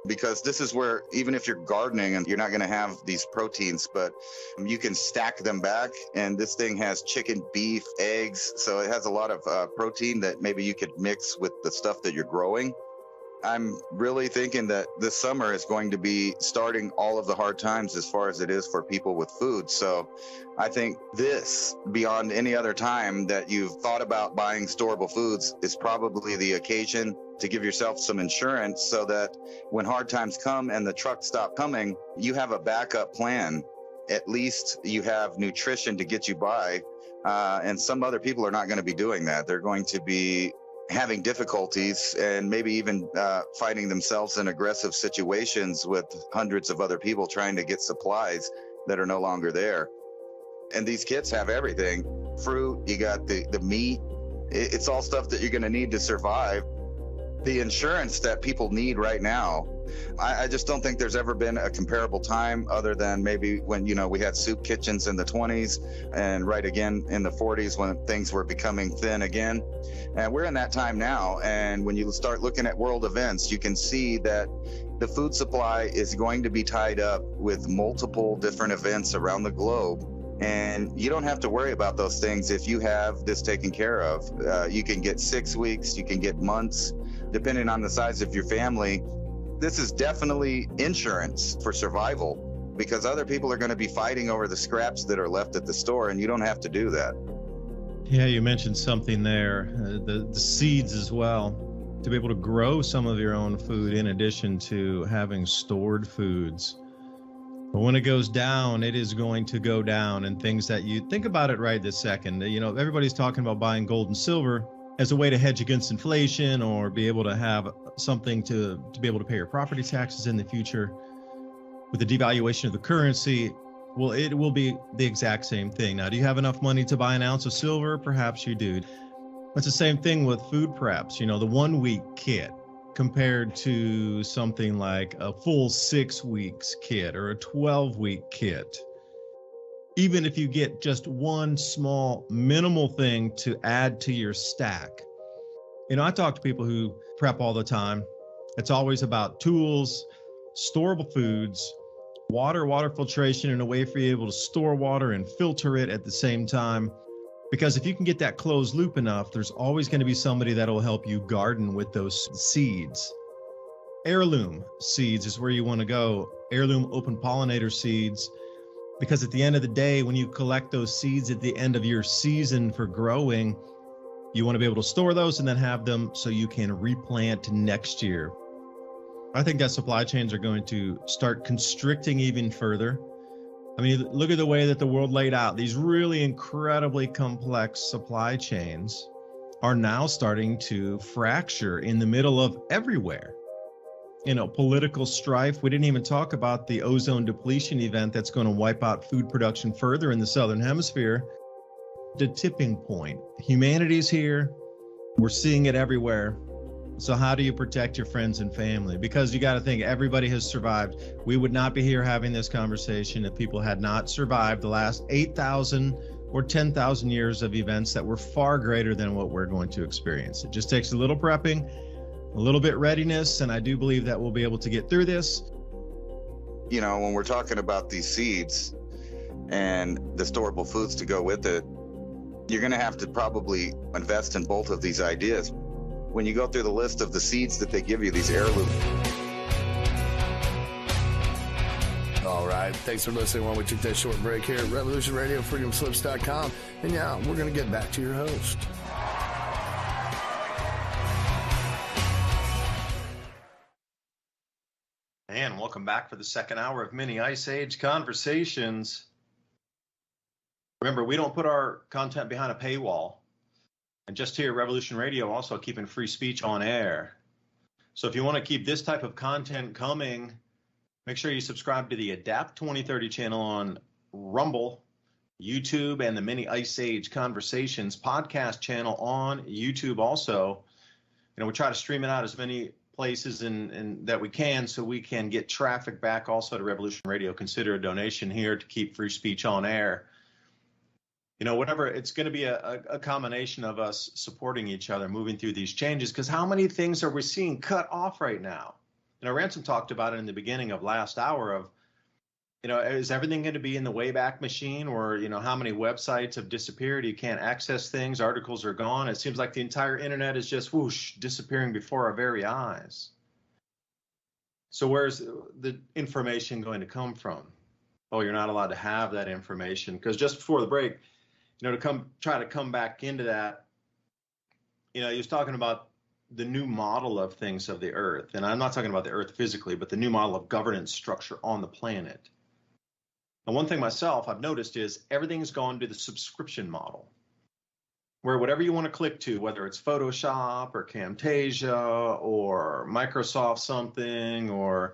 because this is where, even if you're gardening and you're not going to have these proteins, but you can stack them back. And this thing has chicken, beef, eggs. So it has a lot of protein that maybe you could mix with the stuff that you're growing. I'm really thinking that this summer is going to be starting all of the hard times as far as it is for people with food. So I think this, beyond any other time that you've thought about buying storable foods, is probably the occasion to give yourself some insurance so that when hard times come and the trucks stop coming, you have a backup plan. At least you have nutrition to get you by. And some other people are not going to be doing that. They're going to be having difficulties and maybe even finding themselves in aggressive situations with hundreds of other people trying to get supplies that are no longer there. And these kits have everything. Fruit, you got the meat. It's all stuff that you're going to need to survive. The insurance that people need right now, I just don't think there's ever been a comparable time other than maybe when, we had soup kitchens in the 20s and right again in the 40s when things were becoming thin again. And we're in that time now. And when you start looking at world events, you can see that the food supply is going to be tied up with multiple different events around the globe. And you don't have to worry about those things if you have this taken care of. You can get 6 weeks, you can get months, depending on the size of your family. This is definitely insurance for survival, because other people are going to be fighting over the scraps that are left at the store, and you don't have to do that. Yeah, you mentioned something there, the seeds as well, to be able to grow some of your own food in addition to having stored foods. But when it goes down, it is going to go down, and things that you think about it right this second. Everybody's talking about buying gold and silver as a way to hedge against inflation or be able to have something to be able to pay your property taxes in the future. With the devaluation of the currency, well, it will be the exact same thing. Now, do you have enough money to buy an ounce of silver? Perhaps you do. It's the same thing with food preps. The 1 week kit compared to something like a full 6 weeks kit or a 12-week kit. Even if you get just one small minimal thing to add to your stack. I talk to people who prep all the time. It's always about tools, storable foods, water filtration, and a way for you able to store water and filter it at the same time. Because if you can get that closed loop enough, there's always going to be somebody that will help you garden with those seeds. Heirloom seeds is where you want to go. Heirloom open pollinator seeds. Because at the end of the day, when you collect those seeds at the end of your season for growing, you want to be able to store those and then have them so you can replant next year. I think that supply chains are going to start constricting even further I mean, look at the way that the world laid out. These really incredibly complex supply chains are now starting to fracture in the middle of everywhere. You know, political strife. We didn't even talk about the ozone depletion event that's going to wipe out food production further in the Southern Hemisphere. The tipping point. Humanity's here. We're seeing it everywhere. So how do you protect your friends and family? Because you got to think everybody has survived. We would not be here having this conversation if people had not survived the last 8,000 or 10,000 years of events that were far greater than what we're going to experience. It just takes a little prepping, a little bit readiness, and I do believe that we'll be able to get through this. You know, when we're talking about these seeds and the storable foods to go with it, you're going to have to probably invest in both of these ideas. When you go through the list of the seeds that they give you, these heirlooms. All right. Thanks for listening while we took that short break here at Revolution Radio, freedomslips.com. And yeah, we're going to get back to your host. And welcome back for the second hour of Mini Ice Age Conversations. Remember, we don't put our content behind a paywall. And just here, Revolution Radio also keeping free speech on air. So if you want to keep this type of content coming, make sure you subscribe to the Adapt 2030 channel on Rumble, YouTube, and the Mini Ice Age Conversations podcast channel on YouTube also. You know, we try to stream it out as many places and that we can so we can get traffic back also to Revolution Radio. Consider a donation here to keep free speech on air. You know, whatever, it's going to be a combination of us supporting each other, moving through these changes, because how many things are we seeing cut off right now? You know, Ransom talked about it in the beginning of last hour of, you know, is everything going to be in the Wayback Machine, or, you know, how many websites have disappeared? You can't access things. Articles are gone. It seems like the entire internet is just whoosh, disappearing before our very eyes. So where's the information going to come from? Oh, you're not allowed to have that information, because just before the break, you know, to try to come back into that, you know, he was talking about the new model of things of the earth. And I'm not talking about the earth physically, but the new model of governance structure on the planet. And one thing myself I've noticed is everything's gone to the subscription model, where whatever you want to click to, whether it's Photoshop or Camtasia or Microsoft something or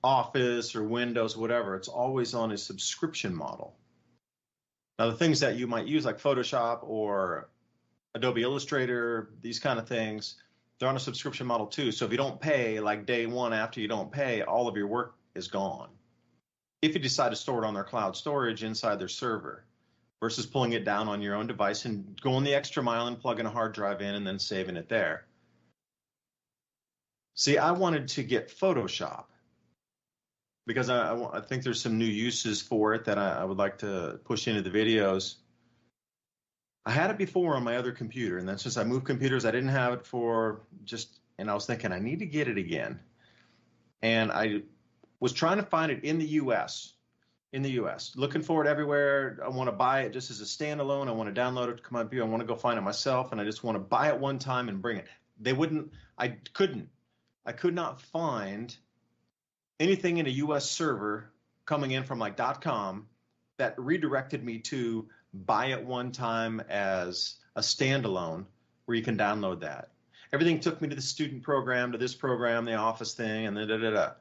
Office or Windows, whatever, it's always on a subscription model. Now, the things that you might use like Photoshop or Adobe Illustrator, these kind of things, they're on a subscription model too. So if you don't pay, like day one after you don't pay, all of your work is gone. If you decide to store it on their cloud storage inside their server versus pulling it down on your own device and going the extra mile and plugging a hard drive in and then saving it there. See, I wanted to get Photoshop, because I think there's some new uses for it that I would like to push into the videos. I had it before on my other computer, and then since I moved computers, I didn't have it and I was thinking I need to get it again. And I was trying to find it in the U.S., looking for it everywhere. I want to buy it just as a standalone. I want to download it to come up here. I want to go find it myself, and I just want to buy it one time and bring it. I could not find anything in a U.S. server coming in from like .com that redirected me to buy it one time as a standalone where you can download that. Everything took me to the student program, to this program, the office thing, and then So I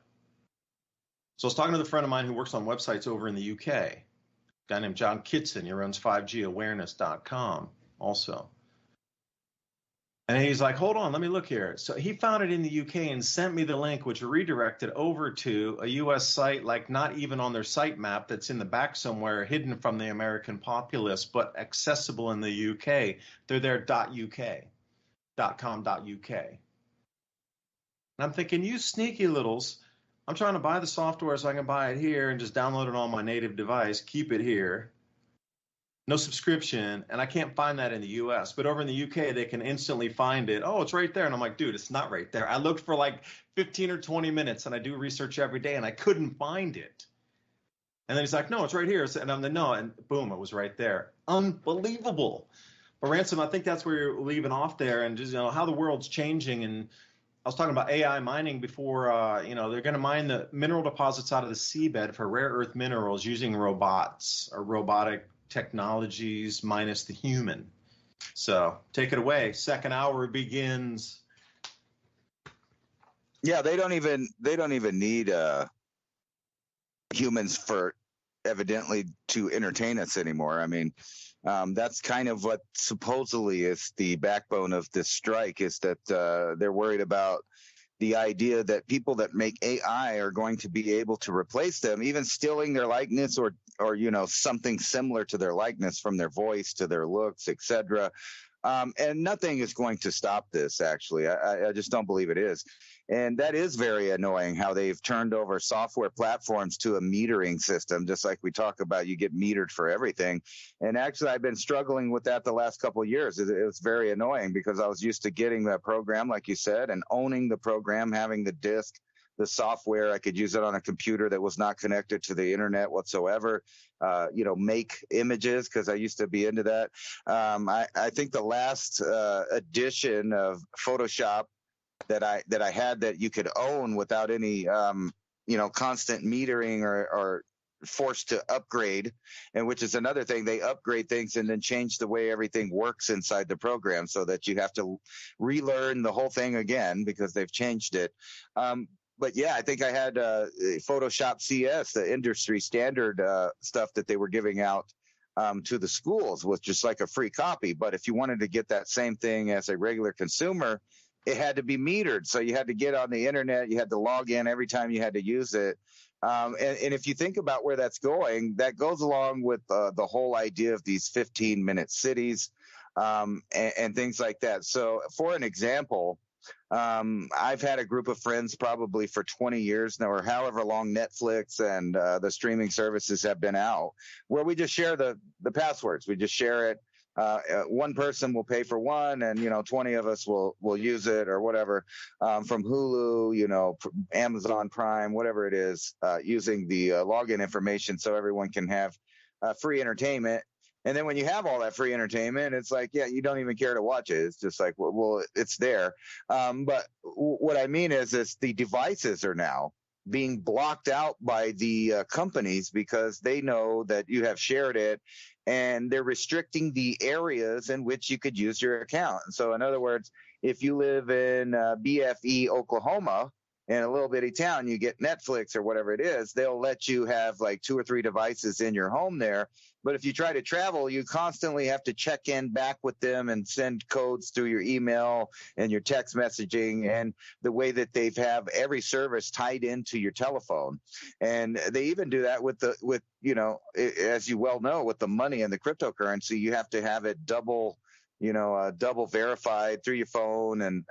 was talking to a friend of mine who works on websites over in the UK, a guy named John Kitson. He runs 5gawareness.com also. And he's like, hold on, let me look here. So he found it in the UK and sent me the link, which redirected over to a US site, like not even on their site map, that's in the back somewhere, hidden from the American populace, but accessible in the UK. They're there .uk, .com.uk. And I'm thinking, you sneaky littles, I'm trying to buy the software so I can buy it here and just download it on my native device, keep it here. No subscription, and I can't find that in the U.S. But over in the UK, they can instantly find it. Oh, it's right there. And I'm like, dude, it's not right there. I looked for like 15 or 20 minutes, and I do research every day, and I couldn't find it. And then he's like, no, it's right here. And I'm like, no, and boom, it was right there. Unbelievable. But Ransom, I think that's where you're leaving off there, and just, you know, how the world's changing. And I was talking about AI mining before. They're going to mine the mineral deposits out of the seabed for rare earth minerals using robots or robotic technologies minus the human. So take it away. Second hour begins. Yeah, they don't even need humans for evidently to entertain us anymore. I mean, that's kind of what supposedly is the backbone of this strike, is that they're worried about the idea that people that make AI are going to be able to replace them, even stealing their likeness or something similar to their likeness, from their voice to their looks, etc. And nothing is going to stop this, actually. I just don't believe it is. And that is very annoying, how they've turned over software platforms to a metering system, just like we talk about, you get metered for everything. And actually, I've been struggling with that the last couple of years. It was very annoying because I was used to getting that program, like you said, and owning the program, having the disk, the software. I could use it on a computer that was not connected to the internet whatsoever. Make images, because I used to be into that. I think the last edition of Photoshop that I had that you could own without any constant metering or forced to upgrade, and which is another thing. They upgrade things and then change the way everything works inside the program, so that you have to relearn the whole thing again because they've changed it. But yeah, I think I had Photoshop CS, the industry standard stuff that they were giving out to the schools, was just like a free copy. But if you wanted to get that same thing as a regular consumer, it had to be metered. So you had to get on the internet. You had to log in every time you had to use it. And if you think about where that's going, that goes along with the whole idea of these 15-minute cities and things like that. So for an example, I've had a group of friends probably for 20 years now, or however long Netflix and the streaming services have been out, where we just share the passwords. We just share it. One person will pay for one, and 20 of us will use it, or whatever, from Hulu, Amazon Prime, whatever it is, using the login information so everyone can have free entertainment. And then when you have all that free entertainment, it's like, yeah, you don't even care to watch it. It's just like, well, it's there. But what I mean is the devices are now being blocked out by the companies because they know that you have shared it, and they're restricting the areas in which you could use your account. So in other words, if you live in BFE, Oklahoma, in a little bitty town, you get Netflix or whatever it is, they'll let you have like 2 or 3 devices in your home there. But if you try to travel, you constantly have to check in back with them and send codes through your email and your text messaging, and the way that they have every service tied into your telephone. And they even do that with as you well know, with the money and the cryptocurrency, you have to have it double verified through your phone, and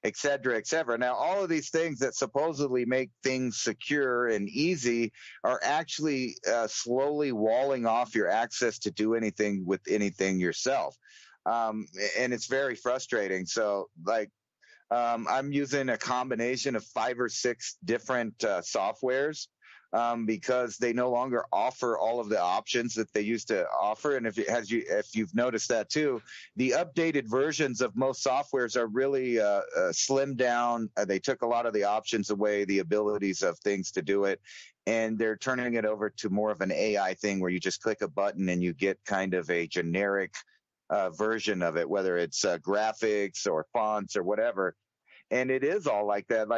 et cetera, et cetera. Now, all of these things that supposedly make things secure and easy are actually slowly walling off your access to do anything with anything yourself. And it's very frustrating. So I'm using a combination of 5 or 6 different softwares, because they no longer offer all of the options that they used to offer. And if you've noticed that too, the updated versions of most softwares are really slimmed down. They took a lot of the options away, the abilities of things to do it, and they're turning it over to more of an AI thing where you just click a button and you get kind of a generic version of it, whether it's graphics or fonts or whatever. And it is all like that.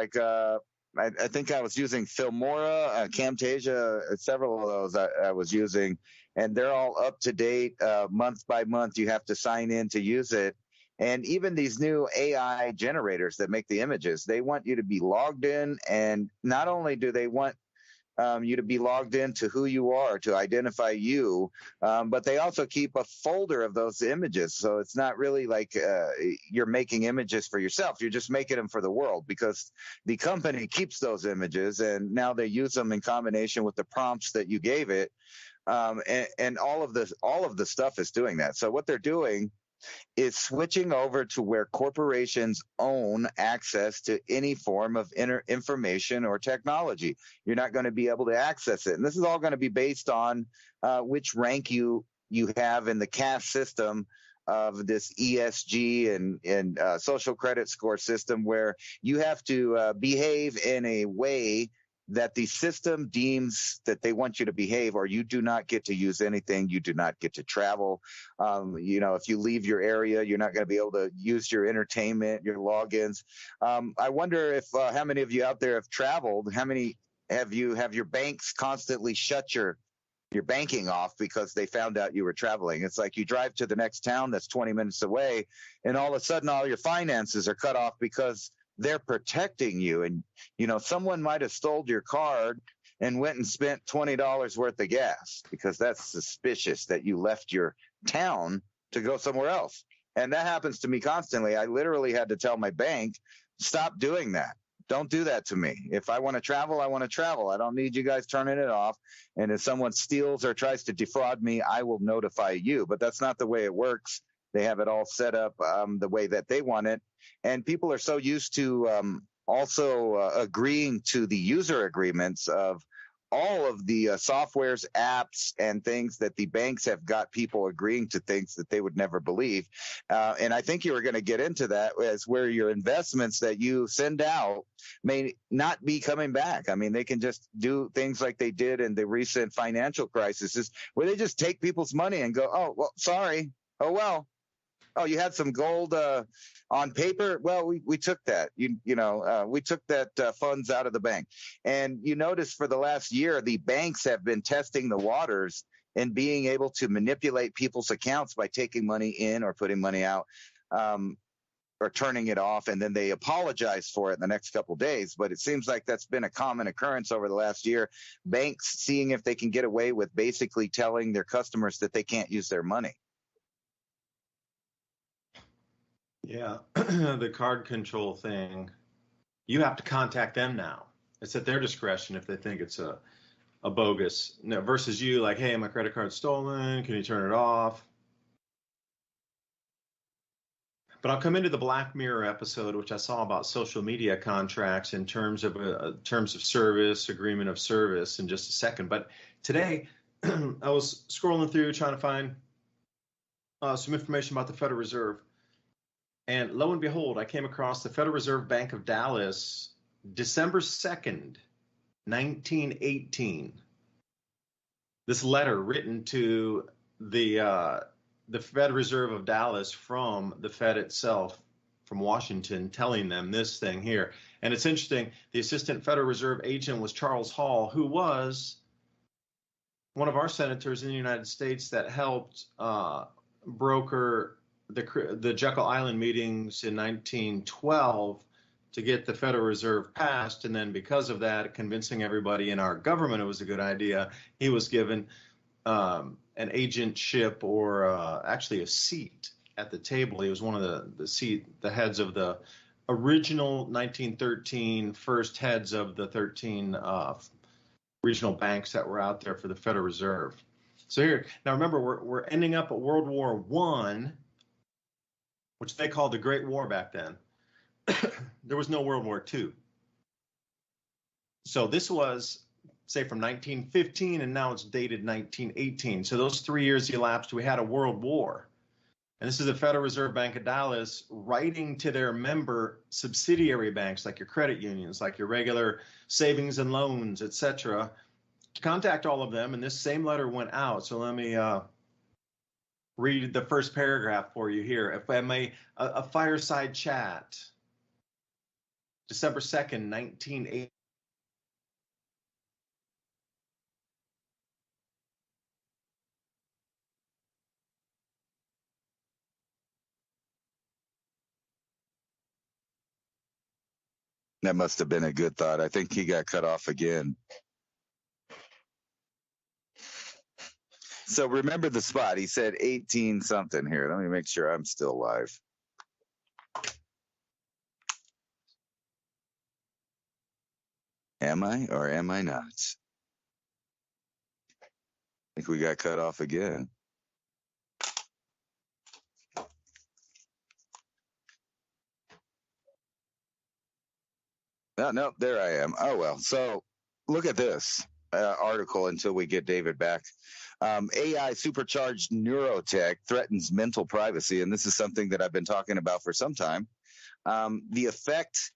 I think I was using Filmora, Camtasia, several of those I was using, and they're all up to date month by month. You have to sign in to use it. And even these new AI generators that make the images, they want you to be logged in. And not only do they want you to be logged in to who you are, to identify you, but they also keep a folder of those images. So it's not really like you're making images for yourself. You're just making them for the world, because the company keeps those images, and now they use them in combination with the prompts that you gave it. And all of the stuff is doing that. So what they're doing is switching over to where corporations own access to any form of information or technology. You're not going to be able to access it. And this is all going to be based on which rank you have in the caste system of this ESG and social credit score system where you have to behave in a way that the system deems that they want you to behave, or you do not get to use anything. You do not get to travel. If you leave your area, you're not going to be able to use your entertainment, your logins. I wonder if how many of you out there have traveled? How many have your banks constantly shut your banking off because they found out you were traveling? It's like you drive to the next town that's 20 minutes away, and all of a sudden all your finances are cut off because they're protecting you. And, someone might have stole your card and went and spent $20 worth of gas because that's suspicious that you left your town to go somewhere else. And that happens to me constantly. I literally had to tell my bank, stop doing that. Don't do that to me. If I want to travel, I want to travel. I don't need you guys turning it off. And if someone steals or tries to defraud me, I will notify you. But that's not the way it works. They have it all set up the way that they want it. And people are so used to also agreeing to the user agreements of all of the softwares, apps, and things that the banks have got people agreeing to things that they would never believe. And I think you were going to get into that as where your investments that you send out may not be coming back. I mean, they can just do things like they did in the recent financial crisis, where they just take people's money and go, oh, well, sorry. Oh, well. Oh, you had some gold on paper? Well, we took that. We took that funds out of the bank. And you notice for the last year, the banks have been testing the waters and being able to manipulate people's accounts by taking money in or putting money out or turning it off. And then they apologize for it in the next couple of days. But it seems like that's been a common occurrence over the last year. Banks seeing if they can get away with basically telling their customers that they can't use their money. Yeah, the card control thing, you have to contact them now. It's at their discretion if they think it's a bogus, versus you like, hey, my credit card's stolen. Can you turn it off? But I'll come into the Black Mirror episode, which I saw about social media contracts in terms of service, agreement of service in just a second. But today I was scrolling through trying to find some information about the Federal Reserve. And lo and behold, I came across the Federal Reserve Bank of Dallas, December 2nd, 1918. This letter written to the Federal Reserve of Dallas from the Fed itself, from Washington, telling them this thing here. And it's interesting, the Assistant Federal Reserve Agent was Charles Hall, who was one of our senators in the United States that helped broker the Jekyll Island meetings in 1912 to get the Federal Reserve passed. And then because of that, convincing everybody in our government it was a good idea, he was given an agentship or actually a seat at the table. He was one of the heads of the original 1913 first heads of the 13 regional banks that were out there for the Federal Reserve. So here, now remember, we're ending up at World War I, which they called the Great War back then. There was no World War II. So this was, say, from 1915, and now it's dated 1918. So those 3 years elapsed, we had a world war. And this is the Federal Reserve Bank of Dallas writing to their member subsidiary banks, like your credit unions, like your regular savings and loans, et cetera, to contact all of them. And this same letter went out. So let me read the first paragraph for you here. If I may, a fireside chat, December 2nd, 1980. That must have been a good thought. I think he got cut off again. So remember the spot. He said 18 something here. Let me make sure I'm still live. Am I or am I not? I think we got cut off again. No, there I am. Oh, well. So look at this. article until we get David back. AI supercharged neurotech threatens mental privacy, and this is something that I've been talking about for some time. The effect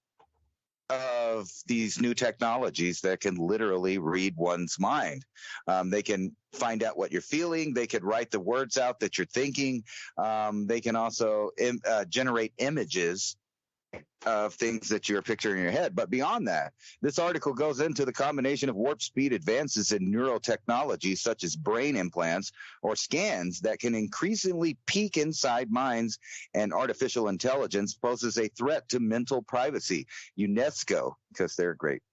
of these new technologies that can literally read one's mind. They can find out what you're feeling. They can write the words out that you're thinking. They can also generate images of things that you're picturing in your head. But beyond that, this article goes into the combination of warp speed advances in neurotechnology, such as brain implants or scans that can increasingly peek inside minds, and artificial intelligence poses a threat to mental privacy. UNESCO, because they're great,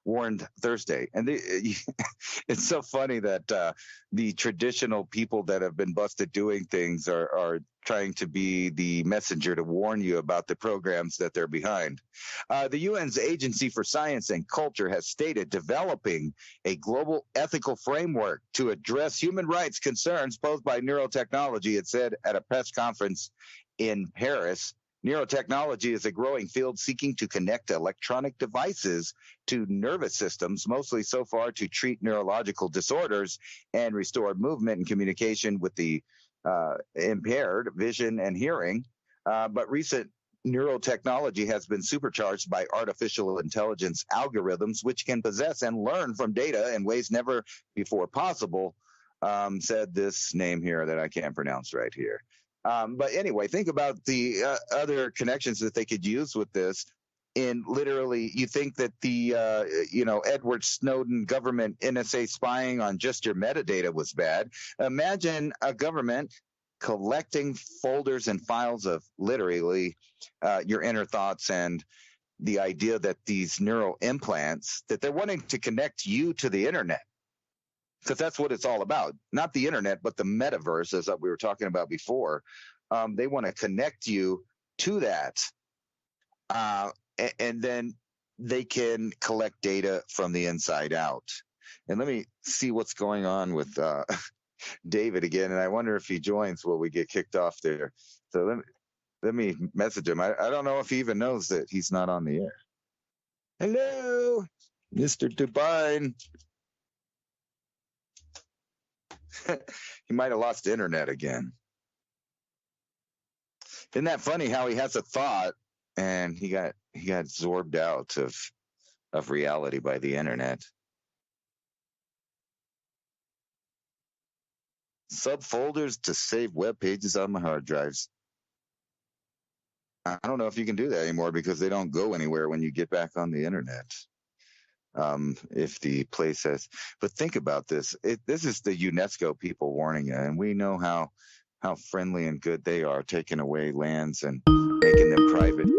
warned Thursday. And it's so funny that the traditional people that have been busted doing things are trying to be the messenger to warn you about the programs that they're behind. The UN's Agency for Science and Culture has stated developing a global ethical framework to address human rights concerns posed by neurotechnology, it said at a press conference in Paris. Neurotechnology is a growing field seeking to connect electronic devices to nervous systems, mostly so far to treat neurological disorders and restore movement and communication with the impaired vision and hearing. But recent neurotechnology has been supercharged by artificial intelligence algorithms, which can possess and learn from data in ways never before possible, said this name here that I can't pronounce right here. But anyway, think about the other connections that they could use with this. In literally, you think that the, Edward Snowden government NSA spying on just your metadata was bad. Imagine a government collecting folders and files of literally your inner thoughts, and the idea that these neural implants, that they're wanting to connect you to the internet. Because that's what it's all about. Not the internet, but the metaverse, as we were talking about before. They want to connect you to that. And then they can collect data from the inside out. And let me see what's going on with David again. And I wonder if he joins, will we get kicked off there? So let me message him. I don't know if he even knows that he's not on the air. Hello, Mr. DuByne. He might have lost internet again. Isn't that funny how he has a thought and he got absorbed out of reality by the internet? Subfolders to save web pages on my hard drives. I don't know if you can do that anymore because they don't go anywhere when you get back on the internet. If the place says, but think about this. This is the UNESCO people warning you, and we know how friendly and good they are, taking away lands and making them private.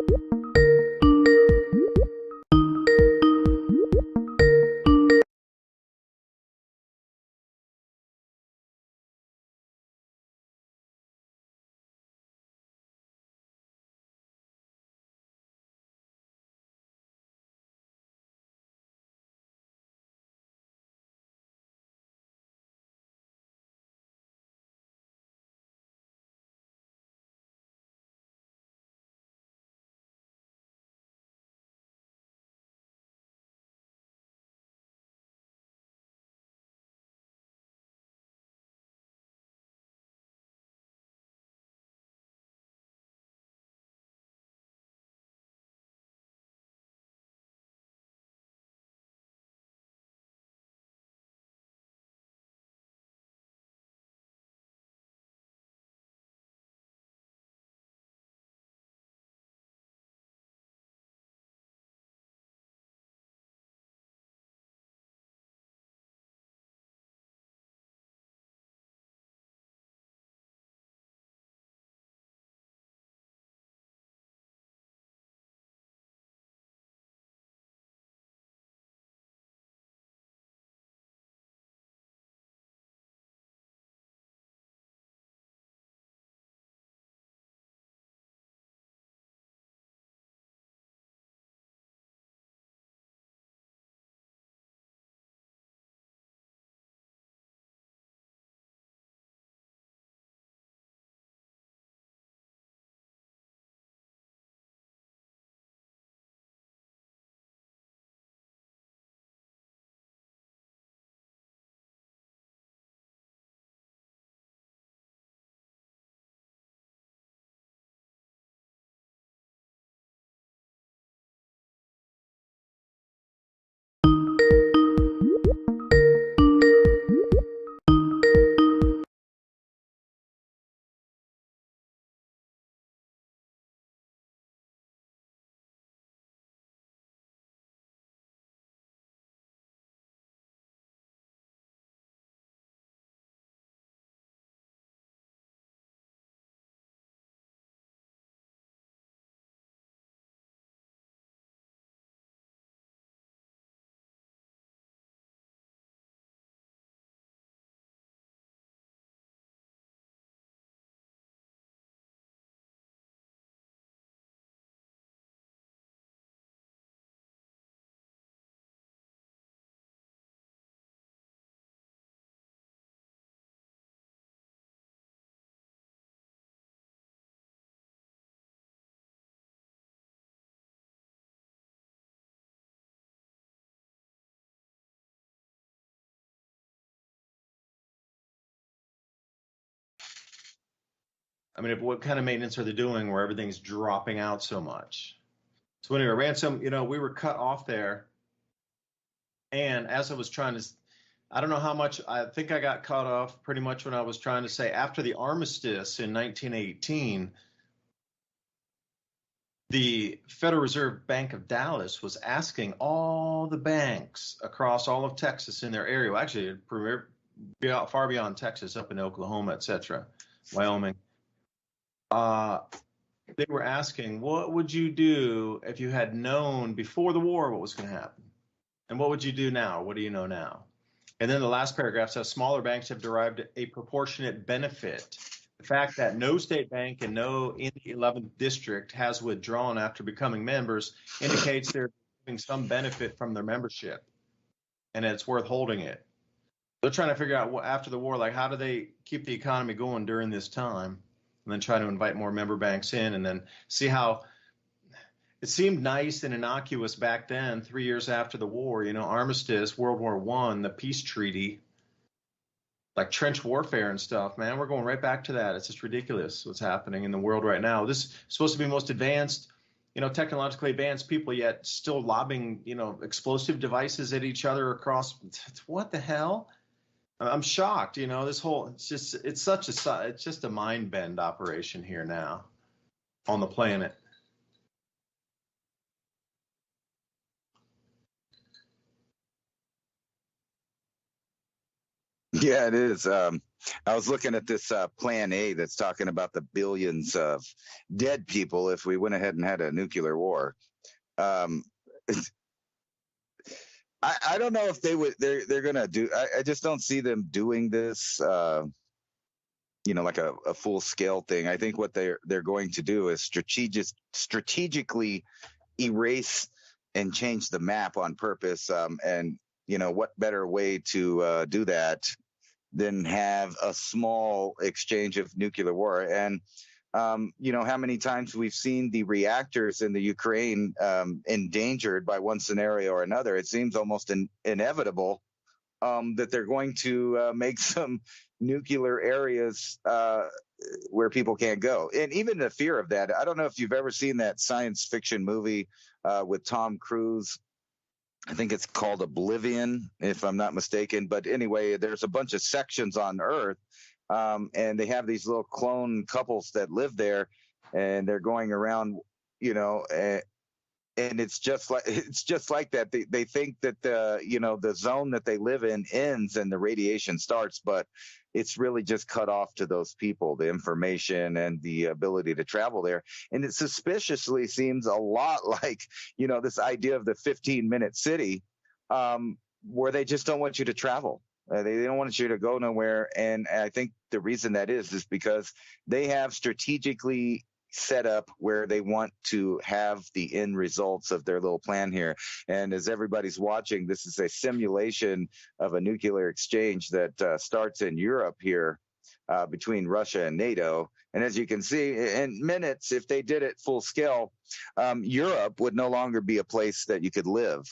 I mean, what kind of maintenance are they doing where everything's dropping out so much? So anyway, Ransom, we were cut off there. And as I was trying to, I don't know how much, I think I got cut off pretty much when I was trying to say after the armistice in 1918, the Federal Reserve Bank of Dallas was asking all the banks across all of Texas in their area, well, actually far beyond Texas, up in Oklahoma, et cetera, Wyoming. They were asking, what would you do if you had known before the war what was going to happen? And what would you do now? What do you know now? And then the last paragraph says smaller banks have derived a proportionate benefit. The fact that no state bank and no in the 11th district has withdrawn after becoming members indicates they're getting some benefit from their membership, and it's worth holding it. They're trying to figure out after the war, like how do they keep the economy going during this time, and then try to invite more member banks in, and then see how it seemed nice and innocuous back then, 3 years after the war, armistice, World War I, the peace treaty, like trench warfare and stuff, man. We're going right back to that. It's just ridiculous what's happening in the world right now. This is supposed to be most advanced, technologically advanced people, yet still lobbing, explosive devices at each other across. What the hell? I'm shocked. This whole, it's just a mind bend operation here now on the planet. Yeah, it is. I was looking at this Plan A that's talking about the billions of dead people if we went ahead and had a nuclear war. I don't know if they would. They're gonna do. I just don't see them doing this. Like a full scale thing. I think what they're going to do is strategically erase and change the map on purpose. And what better way to do that than have a small exchange of nuclear war? And how many times we've seen the reactors in the Ukraine endangered by one scenario or another. It seems almost inevitable that they're going to make some nuclear areas where people can't go. And even the fear of that, I don't know if you've ever seen that science fiction movie with Tom Cruise. I think it's called Oblivion, if I'm not mistaken. But anyway, there's a bunch of sections on Earth, and they have these little clone couples that live there, and they're going around, and it's just like that. They think that the zone that they live in ends and the radiation starts, but it's really just cut off to those people, the information and the ability to travel there. And it suspiciously seems a lot like, this idea of the 15-minute city, where they just don't want you to travel. They don't want you to go nowhere. And I think the reason that is because they have strategically set up where they want to have the end results of their little plan here. And as everybody's watching, this is a simulation of a nuclear exchange that starts in Europe here between Russia and NATO. And as you can see, in minutes, if they did it full scale, Europe would no longer be a place that you could live.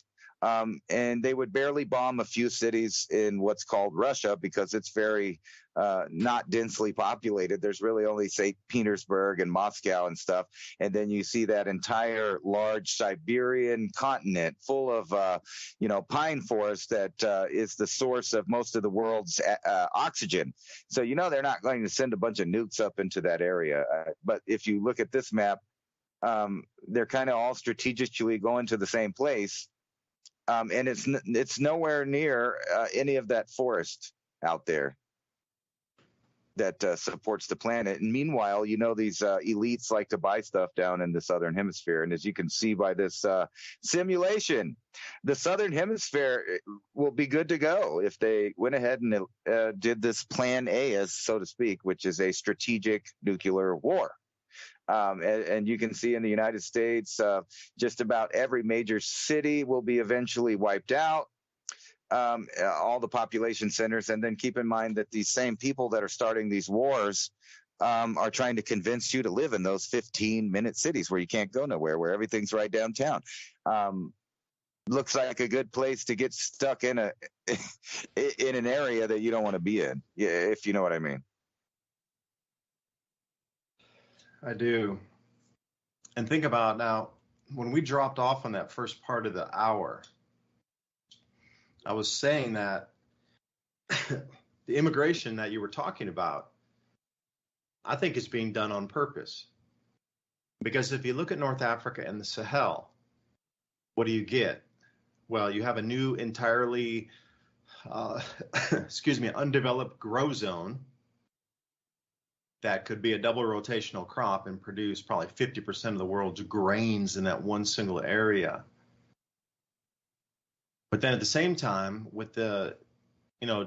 And they would barely bomb a few cities in what's called Russia because it's very not densely populated. There's really only St. Petersburg and Moscow and stuff. And then you see that entire large Siberian continent full of, pine forest that is the source of most of the world's oxygen. So, they're not going to send a bunch of nukes up into that area. But if you look at this map, they're kind of all strategically going to the same place. And it's nowhere near any of that forest out there that supports the planet. And meanwhile, these elites like to buy stuff down in the Southern Hemisphere. And as you can see by this simulation, the Southern Hemisphere will be good to go if they went ahead and did this Plan A, as so to speak, which is a strategic nuclear war. And you can see in the United States, just about every major city will be eventually wiped out, all the population centers. And then keep in mind that these same people that are starting these wars are trying to convince you to live in those 15-minute cities where you can't go nowhere, where everything's right downtown. Looks like a good place to get stuck in an area that you don't want to be in, if you know what I mean. I do. And think about now, when we dropped off on that first part of the hour, I was saying that the immigration that you were talking about, I think is being done on purpose. Because if you look at North Africa and the Sahel, what do you get? Well, you have a new entirely, undeveloped grow zone that could be a double rotational crop and produce probably 50% of the world's grains in that one single area. But then at the same time, with the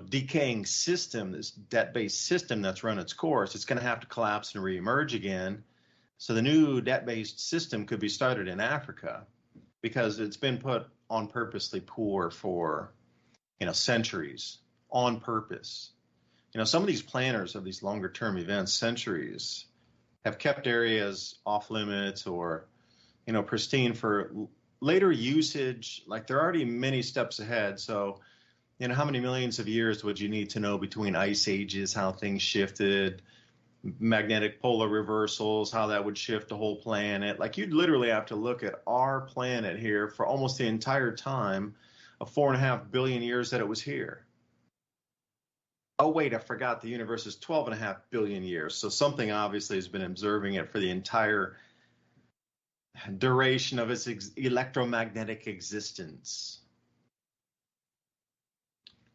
decaying system, this debt-based system that's run its course, it's going to have to collapse and reemerge again. So the new debt-based system could be started in Africa because it's been put on purposely poor for, centuries on purpose. Some of these planners of these longer term events, centuries, have kept areas off limits or, pristine for later usage. Like they're already many steps ahead. So, how many millions of years would you need to know between ice ages, how things shifted, magnetic polar reversals, how that would shift the whole planet? Like you'd literally have to look at our planet here for almost the entire time of 4.5 billion years that it was here. Oh, wait, I forgot the universe is 12.5 billion years. So something obviously has been observing it for the entire duration of its electromagnetic existence.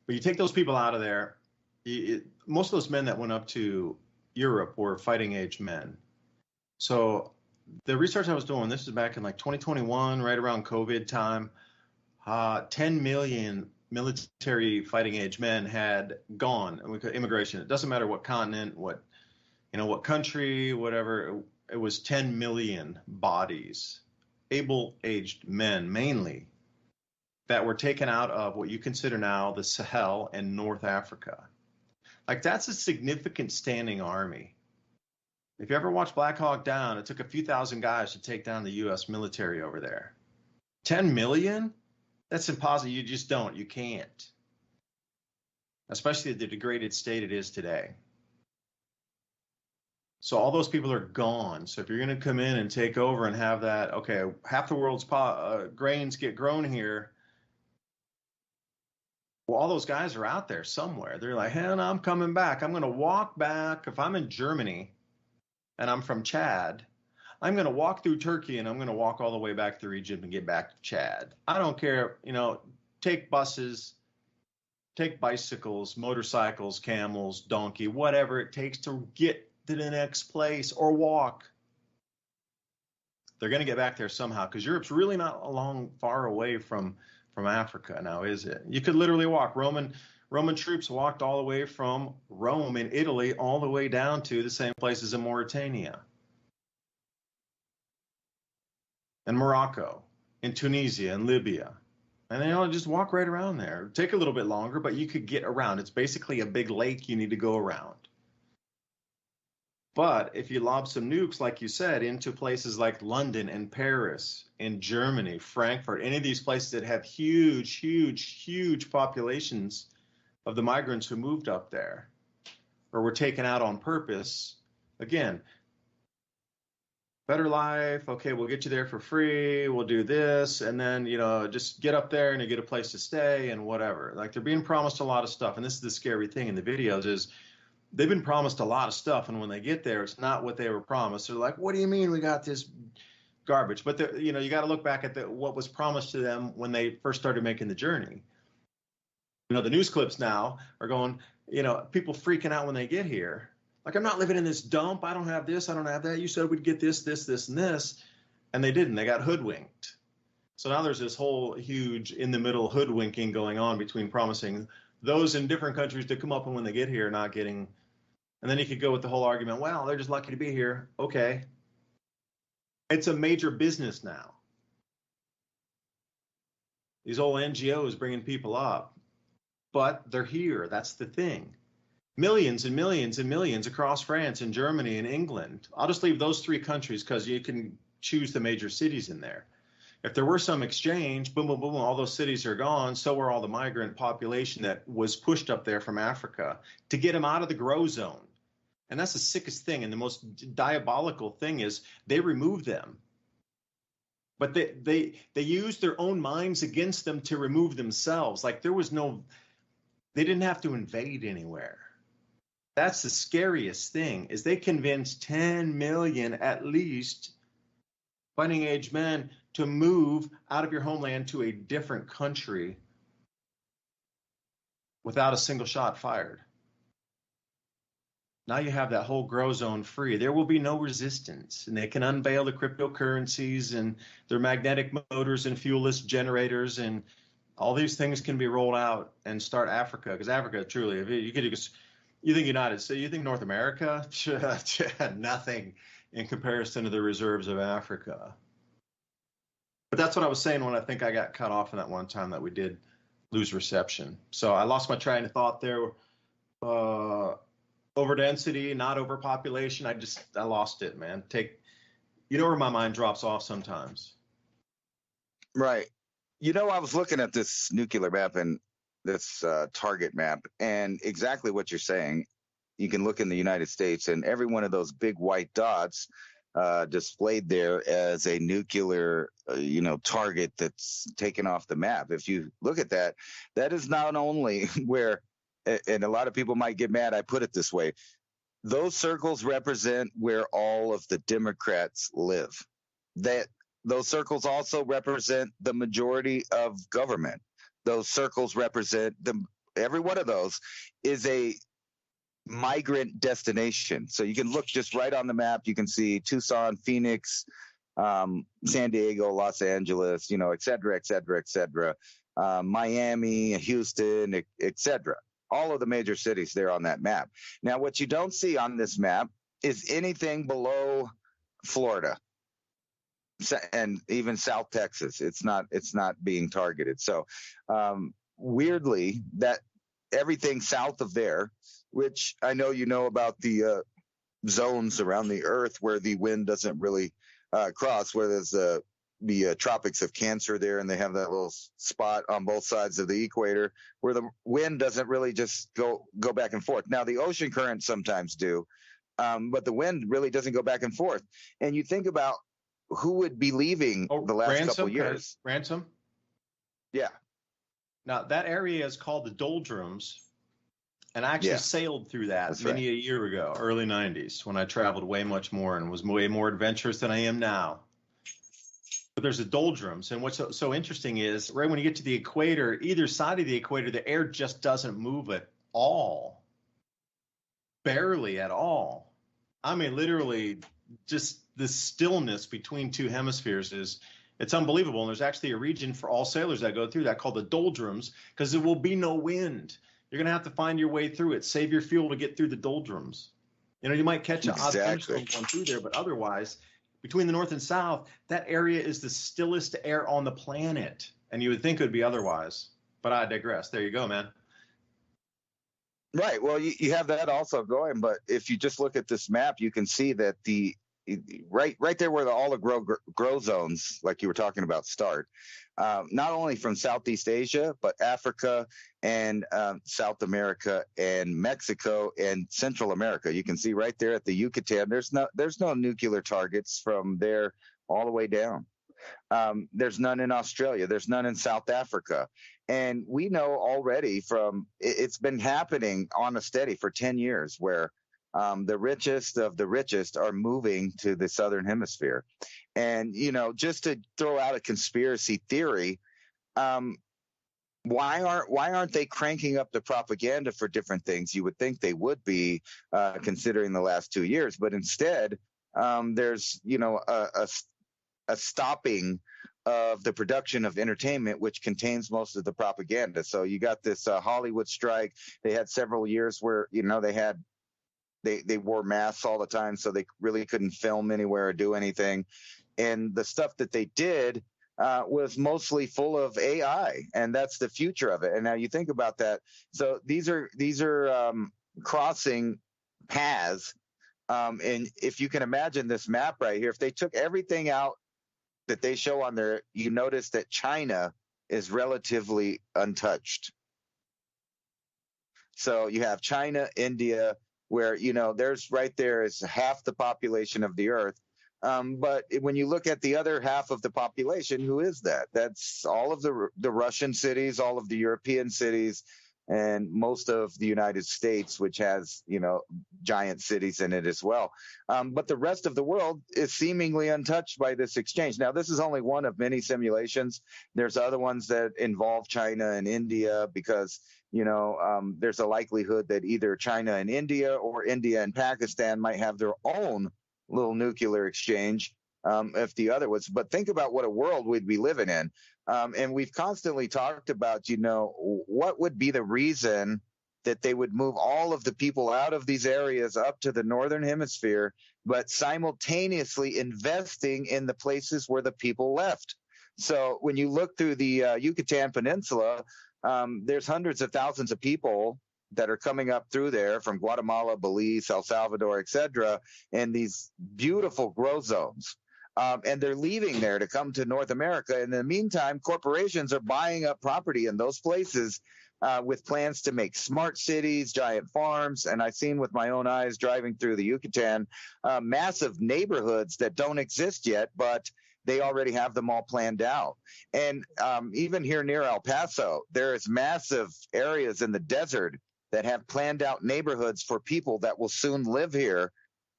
But you take those people out of there, most of those men that went up to Europe were fighting age men. So the research I was doing, this is back in like 2021, right around COVID time, 10 million military fighting age men had gone. Immigration, it doesn't matter what continent, what country, whatever, it was 10 million bodies, able-aged men mainly, that were taken out of what you consider now the Sahel and North Africa. Like that's a significant standing army. If you ever watch Black Hawk Down, it took a few thousand guys to take down the U.S. military over there. 10 million? That's impossible. You just don't. You can't. Especially the degraded state it is today. So all those people are gone. So if you're going to come in and take over and have that, okay, half the world's grains get grown here. Well, all those guys are out there somewhere. They're like, hey, no, I'm coming back. I'm going to walk back. If I'm in Germany and I'm from Chad, I'm going to walk through Turkey and I'm going to walk all the way back through Egypt and get back to Chad. I don't care, take buses, take bicycles, motorcycles, camels, donkey, whatever it takes to get to the next place or walk. They're going to get back there somehow because Europe's really not far away from Africa now, is it? You could literally walk. Roman troops walked all the way from Rome in Italy all the way down to the same places in Mauritania and Morocco and Tunisia and Libya. And they just walk right around there. Take a little bit longer, but you could get around. It's basically a big lake you need to go around. But if you lob some nukes, like you said, into places like London and Paris and Germany, Frankfurt, any of these places that have huge, huge, huge populations of the migrants who moved up there or were taken out on purpose, again, better life, okay, we'll get you there for free, we'll do this, and then, just get up there and you get a place to stay and whatever. Like they're being promised a lot of stuff, and this is the scary thing in the videos is they've been promised a lot of stuff, and when they get there, it's not what they were promised. They're like, what do you mean we got this garbage? But, you got to look back at what was promised to them when they first started making the journey. The news clips now are going, people freaking out when they get here. Like, I'm not living in this dump. I don't have this. I don't have that. You said we'd get this, this, this, and this. And they didn't. They got hoodwinked. So now there's this whole huge in-the-middle hoodwinking going on between promising those in different countries to come up, and when they get here, not getting. And then you could go with the whole argument, well, they're just lucky to be here. Okay. It's a major business now. These old NGOs bringing people up, but they're here. That's the thing. Millions and millions and millions across France and Germany and England. I'll just leave those three countries because you can choose the major cities in there. If there were some exchange, boom, boom, boom, all those cities are gone. So were all the migrant population that was pushed up there from Africa to get them out of the grow zone. And that's the sickest thing. And the most diabolical thing is they remove them. But they use their own minds against them to remove themselves. Like they didn't have to invade anywhere. That's the scariest thing, is they convinced 10 million at least fighting age men to move out of your homeland to a different country without a single shot fired. Now you have that whole grow zone free. There will be no resistance, and they can unveil the cryptocurrencies and their magnetic motors and fuelless generators, and all these things can be rolled out and start Africa. Because Africa, truly, if you think United States, you think North America, nothing in comparison to the reserves of Africa. But that's what I was saying when I think I got cut off in that one time that we did lose reception. So I lost my train of thought there. Overdensity, not overpopulation. I lost it, man. Where my mind drops off sometimes. Right. I was looking at this nuclear map and this target map, and exactly what you're saying. You can look in the United States, and every one of those big white dots displayed there as a nuclear, target that's taken off the map. If you look at that, that is not only where, and a lot of people might get mad I put it this way, those circles represent where all of the Democrats live. Those circles also represent the majority of government. Those circles represent every one of those is a migrant destination. So you can look just right on the map. You can see Tucson, Phoenix, San Diego, Los Angeles, et cetera, et cetera, et cetera. Miami, Houston, et cetera. All of the major cities there on that map. Now, what you don't see on this map is anything below Florida and even South Texas. It's not being targeted. So weirdly, that everything south of there, which I know about the zones around the Earth where the wind doesn't really cross, where there's the tropics of Cancer there, and they have that little spot on both sides of the equator where the wind doesn't really just go back and forth. Now, the ocean currents sometimes do, but the wind really doesn't go back and forth. And you think about who would be leaving the last couple of years. Ransom? Yeah. Now, that area is called the Doldrums, and I actually sailed through that many a year ago, early 90s, when I traveled way much more and was way more adventurous than I am now. But there's the Doldrums, and what's so interesting is right when you get to the equator, either side of the equator, the air just doesn't move at all. Barely at all. I mean, literally, just the stillness between two hemispheres it's unbelievable. And there's actually a region for all sailors that go through that called the Doldrums, because there will be no wind. You're going to have to find your way through it, save your fuel to get through the Doldrums. You might catch an odd thunderstorm going through there, but otherwise, between the north and south, that area is the stillest air on the planet. And you would think it would be otherwise, but I digress. There you go, man. Right. Well, you have that also going, but if you just look at this map, you can see that right there where all the grow zones, like you were talking about, start, not only from Southeast Asia, but Africa and South America and Mexico and Central America. You can see right there at the Yucatan, there's no nuclear targets from there all the way down. There's none in Australia. There's none in South Africa. And we know already it's been happening on a steady for 10 years where the richest of the richest are moving to the Southern Hemisphere. And, just to throw out a conspiracy theory, why aren't they cranking up the propaganda for different things? You would think they would be, considering the last 2 years, but instead, there's, a stopping of the production of entertainment, which contains most of the propaganda. So you got this Hollywood strike. They had several years where, they wore masks all the time, so they really couldn't film anywhere or do anything. And the stuff that they did was mostly full of AI, and that's the future of it. And now you think about that. So these are crossing paths. And if you can imagine this map right here, if they took everything out that they show on there, you notice that China is relatively untouched. So you have China, India, where, there's right there is half the population of the Earth. But when you look at the other half of the population, who is that? That's all of the Russian cities, all of the European cities, and most of the United States, which has, giant cities in it as well. But the rest of the world is seemingly untouched by this exchange. Now, this is only one of many simulations. There's other ones that involve China and India because, there's a likelihood that either China and India or India and Pakistan might have their own little nuclear exchange if the other was. But think about what a world we'd be living in. And we've constantly talked about, what would be the reason that they would move all of the people out of these areas up to the northern hemisphere, but simultaneously investing in the places where the people left. So when you look through the Yucatan Peninsula, there's hundreds of thousands of people that are coming up through there from Guatemala, Belize, El Salvador, etc., and these beautiful grow zones. And they're leaving there to come to North America. In the meantime, corporations are buying up property in those places with plans to make smart cities, giant farms. And I've seen with my own eyes driving through the Yucatan, massive neighborhoods that don't exist yet, but they already have them all planned out. And even here near El Paso, there is massive areas in the desert that have planned out neighborhoods for people that will soon live here.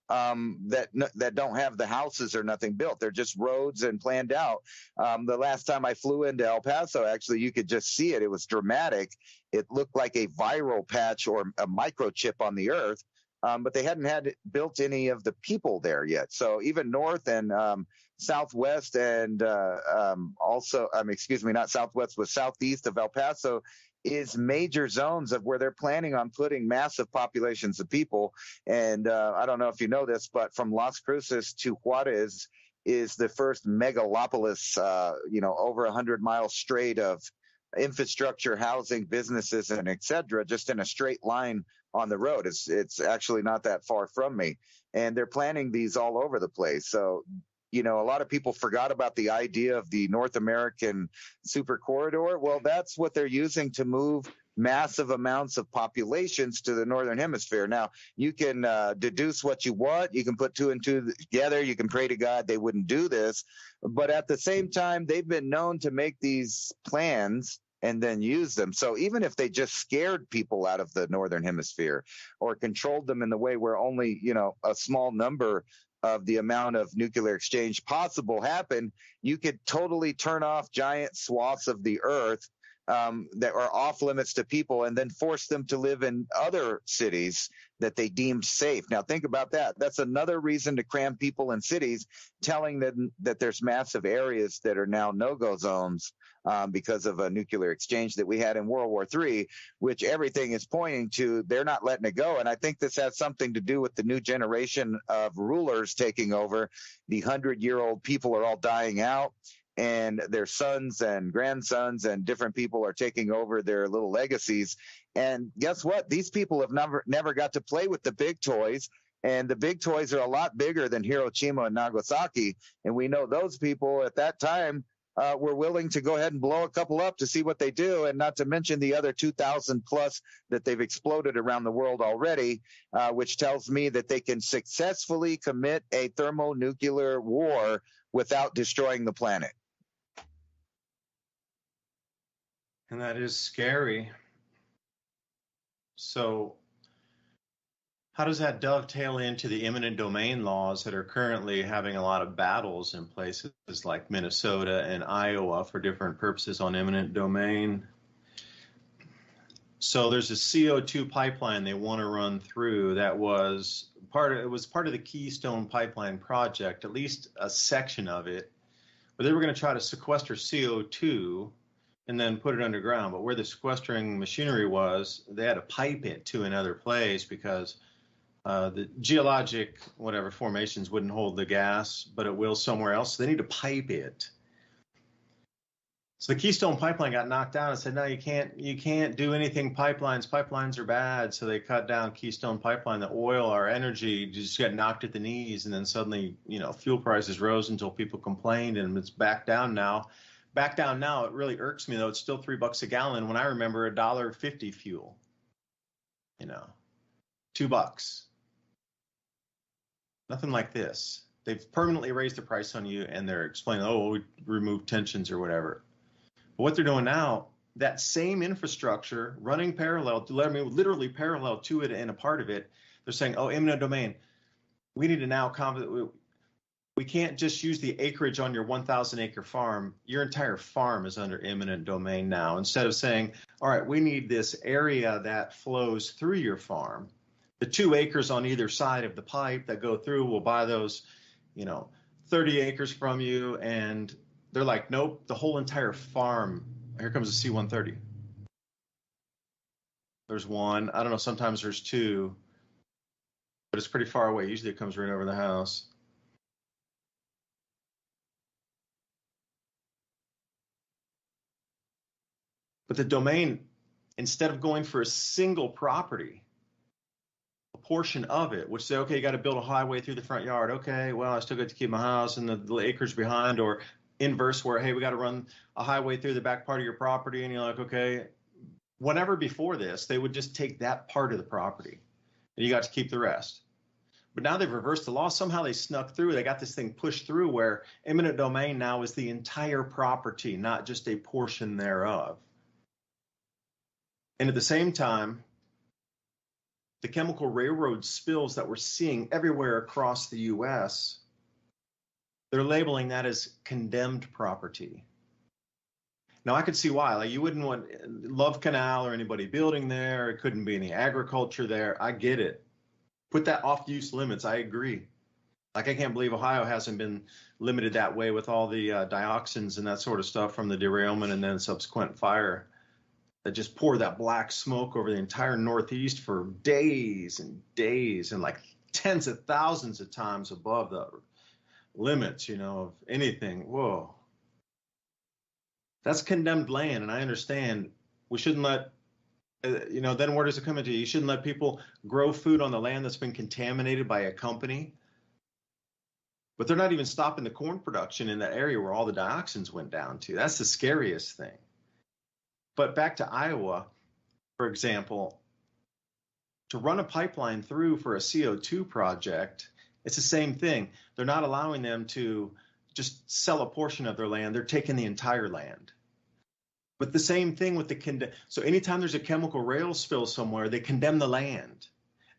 That don't have the houses or nothing built. They're just roads and planned out. The last time I flew into El Paso, actually, you could just see it. It was dramatic. It looked like a viral patch or a microchip on the earth, but they hadn't built any of the people there yet. So even north and southwest and also, not southwest, but southeast of El Paso is major zones of where they're planning on putting massive populations of people. And I don't know if you know this, but from Las Cruces to Juarez is the first megalopolis, over 100 miles straight of infrastructure, housing, businesses, and et cetera, just in a straight line on the road. It's actually not that far from me. And they're planning these all over the place. So, a lot of people forgot about the idea of the North American super corridor. Well, that's what they're using to move massive amounts of populations to the northern hemisphere. Now, you can deduce what you want. You can put two and two together. You can pray to God they wouldn't do this. But at the same time, they've been known to make these plans and then use them. So even if they just scared people out of the northern hemisphere or controlled them in the way where only, a small number of the amount of nuclear exchange possible happen, you could totally turn off giant swaths of the earth that are off limits to people and then force them to live in other cities that they deemed safe. Now, think about that. That's another reason to cram people in cities, telling them that there's massive areas that are now no-go zones because of a nuclear exchange that we had in World War III, which everything is pointing to they're not letting it go. And I think this has something to do with the new generation of rulers taking over. The 100-year-old people are all dying out, and their sons and grandsons and different people are taking over their little legacies. And guess what? These people have never got to play with the big toys. And the big toys are a lot bigger than Hiroshima and Nagasaki. And we know those people at that time were willing to go ahead and blow a couple up to see what they do, and not to mention the other 2,000 plus that they've exploded around the world already, which tells me that they can successfully commit a thermonuclear war without destroying the planet. And that is scary. So how does that dovetail into the eminent domain laws that are currently having a lot of battles in places like Minnesota and Iowa for different purposes on eminent domain? So there's a CO2 pipeline they want to run through that was part of the Keystone Pipeline project, at least a section of it, where they were going to try to sequester CO2 and then put it underground. But where the sequestering machinery was, they had to pipe it to another place because the geologic formations wouldn't hold the gas, but it will somewhere else. So they need to pipe it. So the Keystone Pipeline got knocked down and said, no, you can't do anything pipelines. Pipelines are bad. So they cut down Keystone Pipeline. The oil, our energy, just got knocked at the knees. And then suddenly, fuel prices rose until people complained, and it's back down now. Back down now. It really irks me, though. It's still $3 a gallon when I remember $1.50 fuel. $2. Nothing like this. They've permanently raised the price on you, and they're explaining, oh, we remove tensions or whatever. But what they're doing now, that same infrastructure running parallel, literally parallel to it and a part of it, they're saying, oh, eminent domain, we need to now we can't just use the acreage on your 1,000 acre farm. Your entire farm is under eminent domain now. Instead of saying, all right, we need this area that flows through your farm. The 2 acres on either side of the pipe that go through, we'll buy those, 30 acres from you. And they're like, nope, the whole entire farm. Here comes the C-130. There's one. I don't know, sometimes there's 2, but it's pretty far away. Usually it comes right over the house. But the domain, instead of going for a single property, a portion of it, which say, okay, you got to build a highway through the front yard. Okay, well, I still get to keep my house and the acres behind, or inverse where, hey, we got to run a highway through the back part of your property. And you're like, okay, whenever before this, they would just take that part of the property and you got to keep the rest. But now they've reversed the law. Somehow they snuck through. They got this thing pushed through where eminent domain now is the entire property, not just a portion thereof. And at the same time, the chemical railroad spills that we're seeing everywhere across the U.S., they're labeling that as condemned property. Now, I could see why. Like, you wouldn't want Love Canal or anybody building there. It couldn't be any agriculture there. I get it. Put that off use limits. I agree. Like, I can't believe Ohio hasn't been limited that way with all the dioxins and that sort of stuff from the derailment and then subsequent fire that just poured that black smoke over the entire Northeast for days and days and like tens of thousands of times above the limits, of anything. Whoa. That's condemned land. And I understand we shouldn't let, then where does it come into? You shouldn't let people grow food on the land that's been contaminated by a company. But they're not even stopping the corn production in that area where all the dioxins went down to. That's the scariest thing. But back to Iowa, for example, to run a pipeline through for a CO2 project, it's the same thing. They're not allowing them to just sell a portion of their land. They're taking the entire land. But the same thing with so anytime there's a chemical rail spill somewhere, they condemn the land.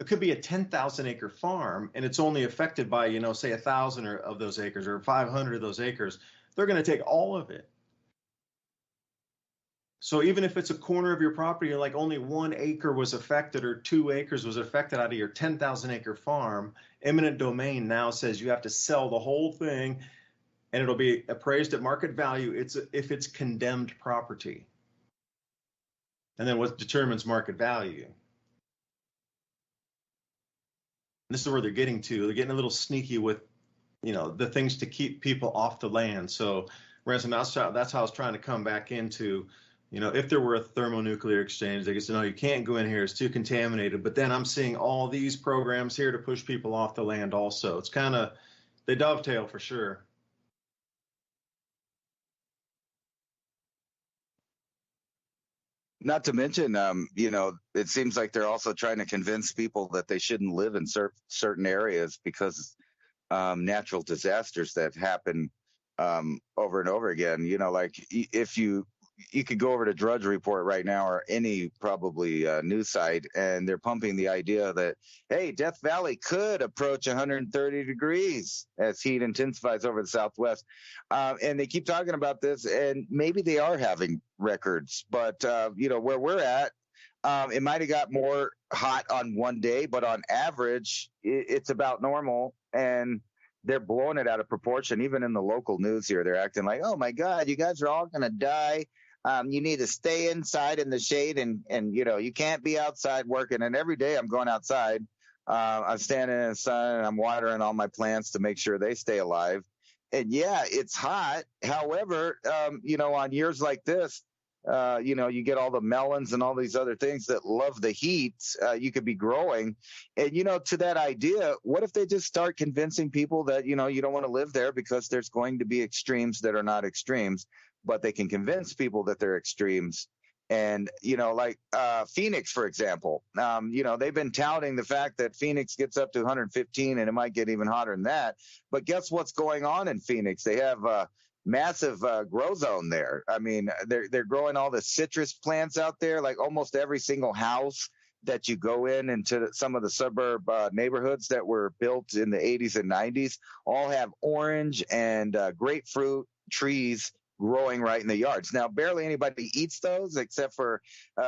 It could be a 10,000 acre farm and it's only affected by, say 1,000 of those acres or 500 of those acres. They're going to take all of it. So even if it's a corner of your property, like only 1 acre was affected or 2 acres was affected out of your 10,000 acre farm, eminent domain now says you have to sell the whole thing and it'll be appraised at market value if it's condemned property. And then what determines market value? And this is where they're getting to. They're getting a little sneaky with, the things to keep people off the land. So Ransom, that's how I was trying to come back into, if there were a thermonuclear exchange, they could say, no, you can't go in here. It's too contaminated. But then I'm seeing all these programs here to push people off the land also. It's kind of, they dovetail for sure. Not to mention, it seems like they're also trying to convince people that they shouldn't live in certain areas because natural disasters that happen over and over again. Like if you could go over to Drudge Report right now or any probably news site, and they're pumping the idea that, hey, Death Valley could approach 130 degrees as heat intensifies over the Southwest. And they keep talking about this, and maybe they are having records. But, where we're at, it might have got more hot on one day, but on average, it's about normal. And they're blowing it out of proportion. Even in the local news here, they're acting like, oh, my God, you guys are all going to die. You need to stay inside in the shade and you can't be outside working. And every day I'm going outside. I'm standing in the sun and I'm watering all my plants to make sure they stay alive. And yeah, it's hot. However, on years like this, you get all the melons and all these other things that love the heat. You could be growing. And, to that idea, what if they just start convincing people that, you don't want to live there because there's going to be extremes that are not extremes, but they can convince people that they're extremes. And, like Phoenix, for example, they've been touting the fact that Phoenix gets up to 115 and it might get even hotter than that. But guess what's going on in Phoenix? They have a massive grow zone there. I mean, they're growing all the citrus plants out there, like almost every single house that you go into some of the suburb neighborhoods that were built in the 80s and 90s all have orange and grapefruit trees growing right in the yards. Now, barely anybody eats those, except for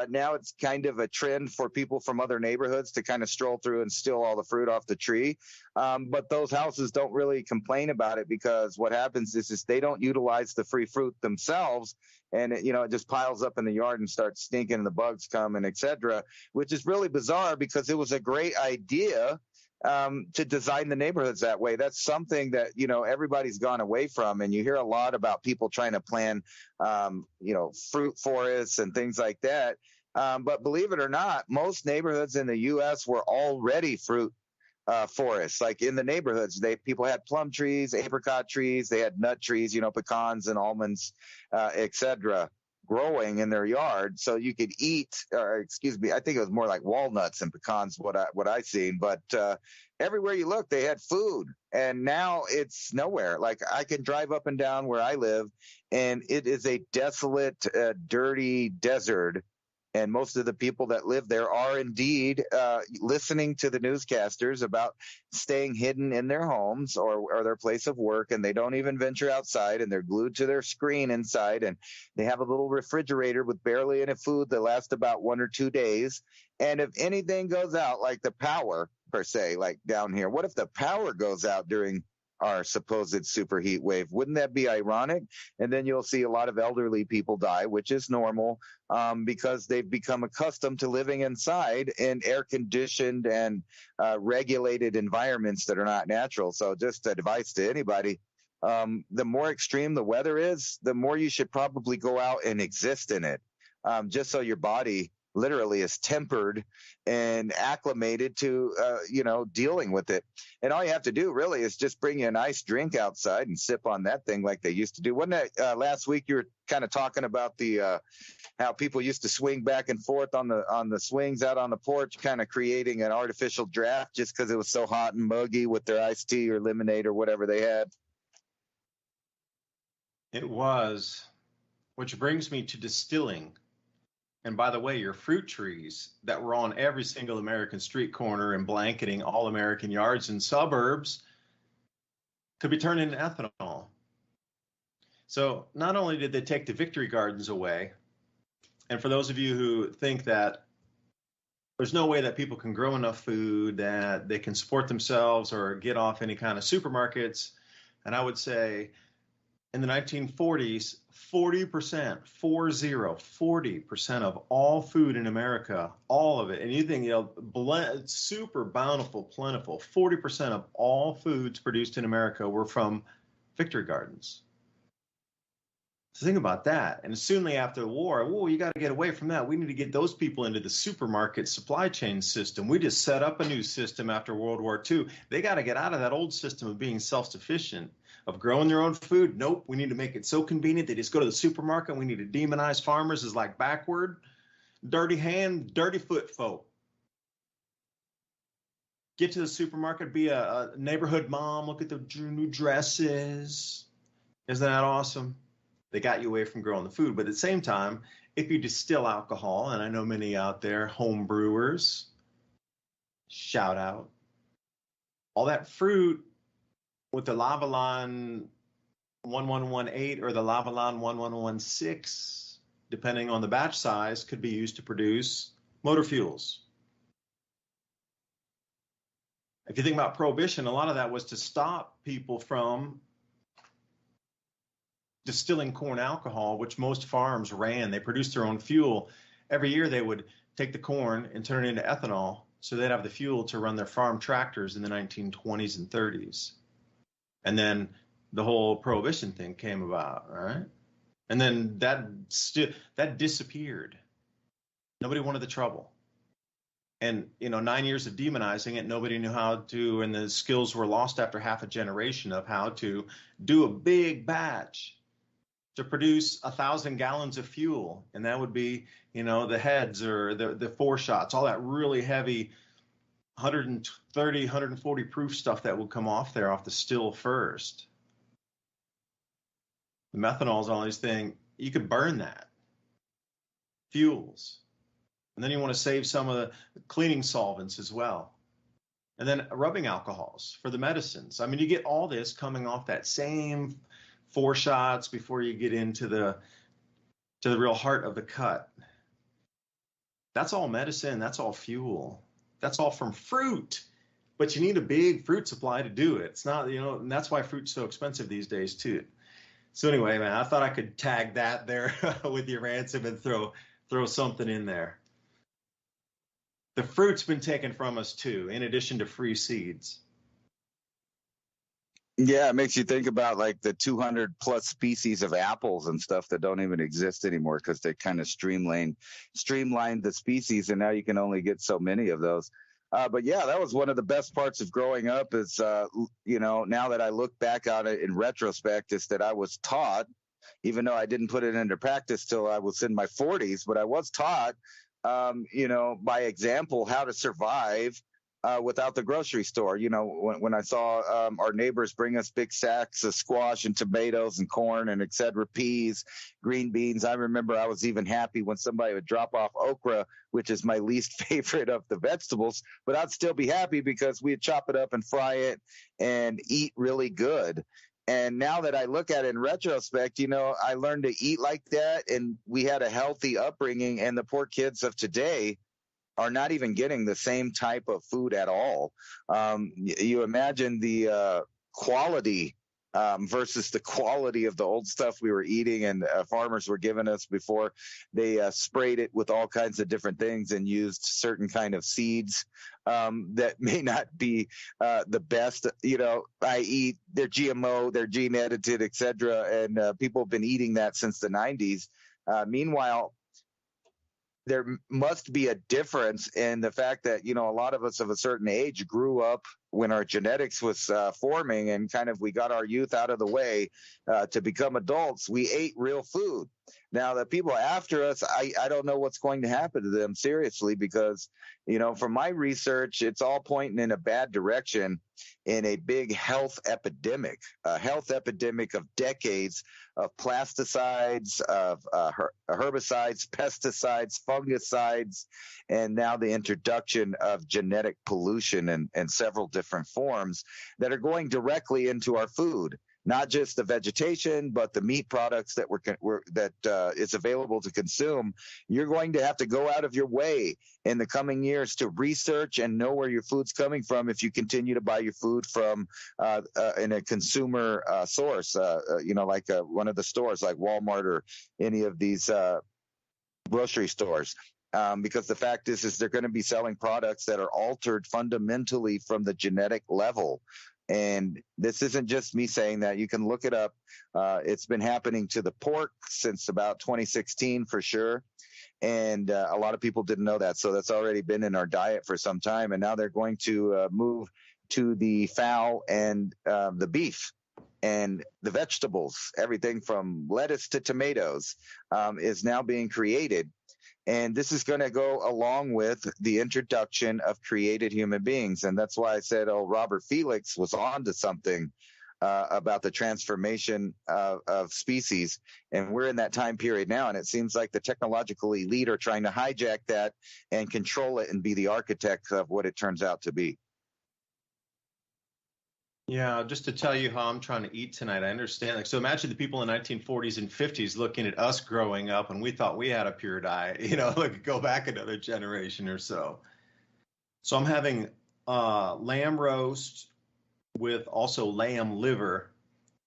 now it's kind of a trend for people from other neighborhoods to kind of stroll through and steal all the fruit off the tree. But those houses don't really complain about it, because what happens is they don't utilize the free fruit themselves. And it just piles up in the yard and starts stinking, and the bugs come, and et cetera, which is really bizarre, because it was a great idea to design the neighborhoods that way. That's something that, everybody's gone away from. And you hear a lot about people trying to plan, fruit forests and things like that. But believe it or not, most neighborhoods in the U.S. were already fruit forests. Like in the neighborhoods, people had plum trees, apricot trees, they had nut trees, pecans and almonds, et cetera, growing in their yard, so you could eat, or excuse me, I think it was more like walnuts and pecans, what I seen. But everywhere you look, they had food, and now it's nowhere. Like I can drive up and down where I live, and it is a desolate, dirty desert. And most of the people that live there are indeed listening to the newscasters about staying hidden in their homes or their place of work, and they don't even venture outside, and they're glued to their screen inside, and they have a little refrigerator with barely any food that lasts about 1 or 2 days. And if anything goes out, like the power per se, like down here, what if the power goes out during our supposed superheat wave? Wouldn't that be ironic? And then you'll see a lot of elderly people die, which is normal, because they've become accustomed to living inside in air-conditioned and regulated environments that are not natural. So just advice to anybody, the more extreme the weather is, the more you should probably go out and exist in it, just so your body literally is tempered and acclimated to, dealing with it. And all you have to do really is just bring you a nice drink outside and sip on that thing like they used to do. Wasn't that last week you were kind of talking about the how people used to swing back and forth on the swings out on the porch, kind of creating an artificial draft just because it was so hot and muggy with their iced tea or lemonade or whatever they had? It was, which brings me to distilling. And by the way, your fruit trees that were on every single American street corner and blanketing all American yards and suburbs could be turned into ethanol. So not only did they take the victory gardens away, and for those of you who think that there's no way that people can grow enough food that they can support themselves or get off any kind of supermarkets, and I would say in the 1940s, 40% of all food in America, all of it, anything, super bountiful, plentiful, 40% of all foods produced in America were from victory gardens. So think about that. And soon after the war, you got to get away from that. We need to get those people into the supermarket supply chain system. We just set up a new system after World War II. They got to get out of that old system of being self-sufficient, of growing their own food. Nope, we need to make it so convenient. They just go to the supermarket. We need to demonize farmers as like backward, dirty hand, dirty foot folk. Get to the supermarket, be a neighborhood mom, look at the new dresses. Isn't that awesome? They got you away from growing the food. But at the same time, if you distill alcohol, and I know many out there, home brewers, shout out, all that fruit with the Lavalan 1118 or the Lavalan 1116, depending on the batch size, could be used to produce motor fuels. If you think about prohibition, a lot of that was to stop people from distilling corn alcohol, which most farms ran. They produced their own fuel. Every year they would take the corn and turn it into ethanol, so they'd have the fuel to run their farm tractors in the 1920s and 30s. And then the whole prohibition thing came about, right? And then that disappeared. Nobody wanted the trouble. And, 9 years of demonizing it, nobody knew how to, and the skills were lost after half a generation of how to do a big batch to produce 1,000 gallons of fuel. And that would be, the heads or the four shots, all that really heavy 130, 140 proof stuff that would come off there off the still first. The methanols, all these things, you could burn that. Fuels. And then you want to save some of the cleaning solvents as well. And then rubbing alcohols for the medicines. I mean, you get all this coming off that same 4 shots before you get into the real heart of the cut. That's all medicine. That's all fuel. That's all from fruit. But you need a big fruit supply to do it. It's not, and that's why fruit's so expensive these days too. So anyway, man, I thought I could tag that there with your Ransom and throw something in there. The fruit's been taken from us too, in addition to free seeds. Yeah, it makes you think about like the 200 plus species of apples and stuff that don't even exist anymore because they kind of streamlined the species, and now you can only get so many of those. But yeah, that was one of the best parts of growing up is, now that I look back on it in retrospect, is that I was taught, even though I didn't put it into practice till I was in my 40s, but I was taught, by example, how to survive without the grocery store. When I saw our neighbors bring us big sacks of squash and tomatoes and corn and et cetera, peas, green beans. I remember I was even happy when somebody would drop off okra, which is my least favorite of the vegetables, but I'd still be happy because we'd chop it up and fry it and eat really good. And now that I look at it in retrospect, I learned to eat like that, and we had a healthy upbringing, and the poor kids of today are not even getting the same type of food at all. You imagine the quality versus the quality of the old stuff we were eating and farmers were giving us before they sprayed it with all kinds of different things and used certain kind of seeds that may not be the best, i.e. they're GMO, they're gene edited, et cetera. And people have been eating that since the 90s. Meanwhile, there must be a difference in the fact that, a lot of us of a certain age grew up when our genetics was forming and kind of we got our youth out of the way to become adults. We ate real food. Now, the people after us, I don't know what's going to happen to them seriously because, from my research, it's all pointing in a bad direction in a big health epidemic of decades of plasticides, of herbicides, pesticides, fungicides, and now the introduction of genetic pollution in several different forms that are going directly into our food. Not just the vegetation, but the meat products that is available to consume. You're going to have to go out of your way in the coming years to research and know where your food's coming from if you continue to buy your food from in a consumer source, like one of the stores like Walmart or any of these grocery stores. Because the fact is they're going to be selling products that are altered fundamentally from the genetic level. And this isn't just me saying that. You can look it up. It's been happening to the pork since about 2016 for sure. And a lot of people didn't know that. So that's already been in our diet for some time. And now they're going to move to the fowl and the beef and the vegetables. Everything from lettuce to tomatoes is now being created. And this is going to go along with the introduction of created human beings. And that's why I said, Robert Felix was on to something about the transformation of species. And we're in that time period now. And it seems like the technological elite are trying to hijack that and control it and be the architects of what it turns out to be. Yeah, just to tell you how I'm trying to eat tonight, I understand. So imagine the people in the 1940s and 50s looking at us growing up and we thought we had a pure diet, go back another generation or so. So I'm having lamb roast with also lamb liver,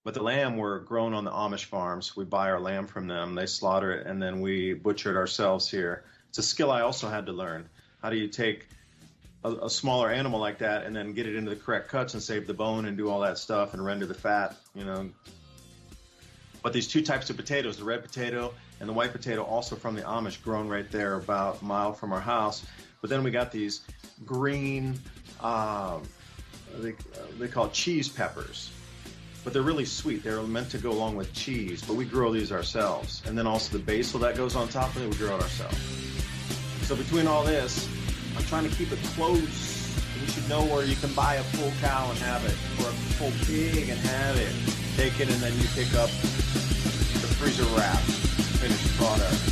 but the lamb were grown on the Amish farms. We buy our lamb from them. They slaughter it and then we butcher it ourselves here. It's a skill I also had to learn. How do you take a smaller animal like that and then get it into the correct cuts and save the bone and do all that stuff and render the fat, But these two types of potatoes, the red potato and the white potato, also from the Amish, grown right there about a mile from our house. But then we got these green, they call it cheese peppers. but they're really sweet. They're meant to go along with cheese, but we grow these ourselves. And then also the basil that goes on top of it, we grow it ourselves. So between all this, I'm trying to keep it close. You should know where you can buy a full cow and have it, or a full pig and have it. Take it, and then you pick up the freezer wrap finished product.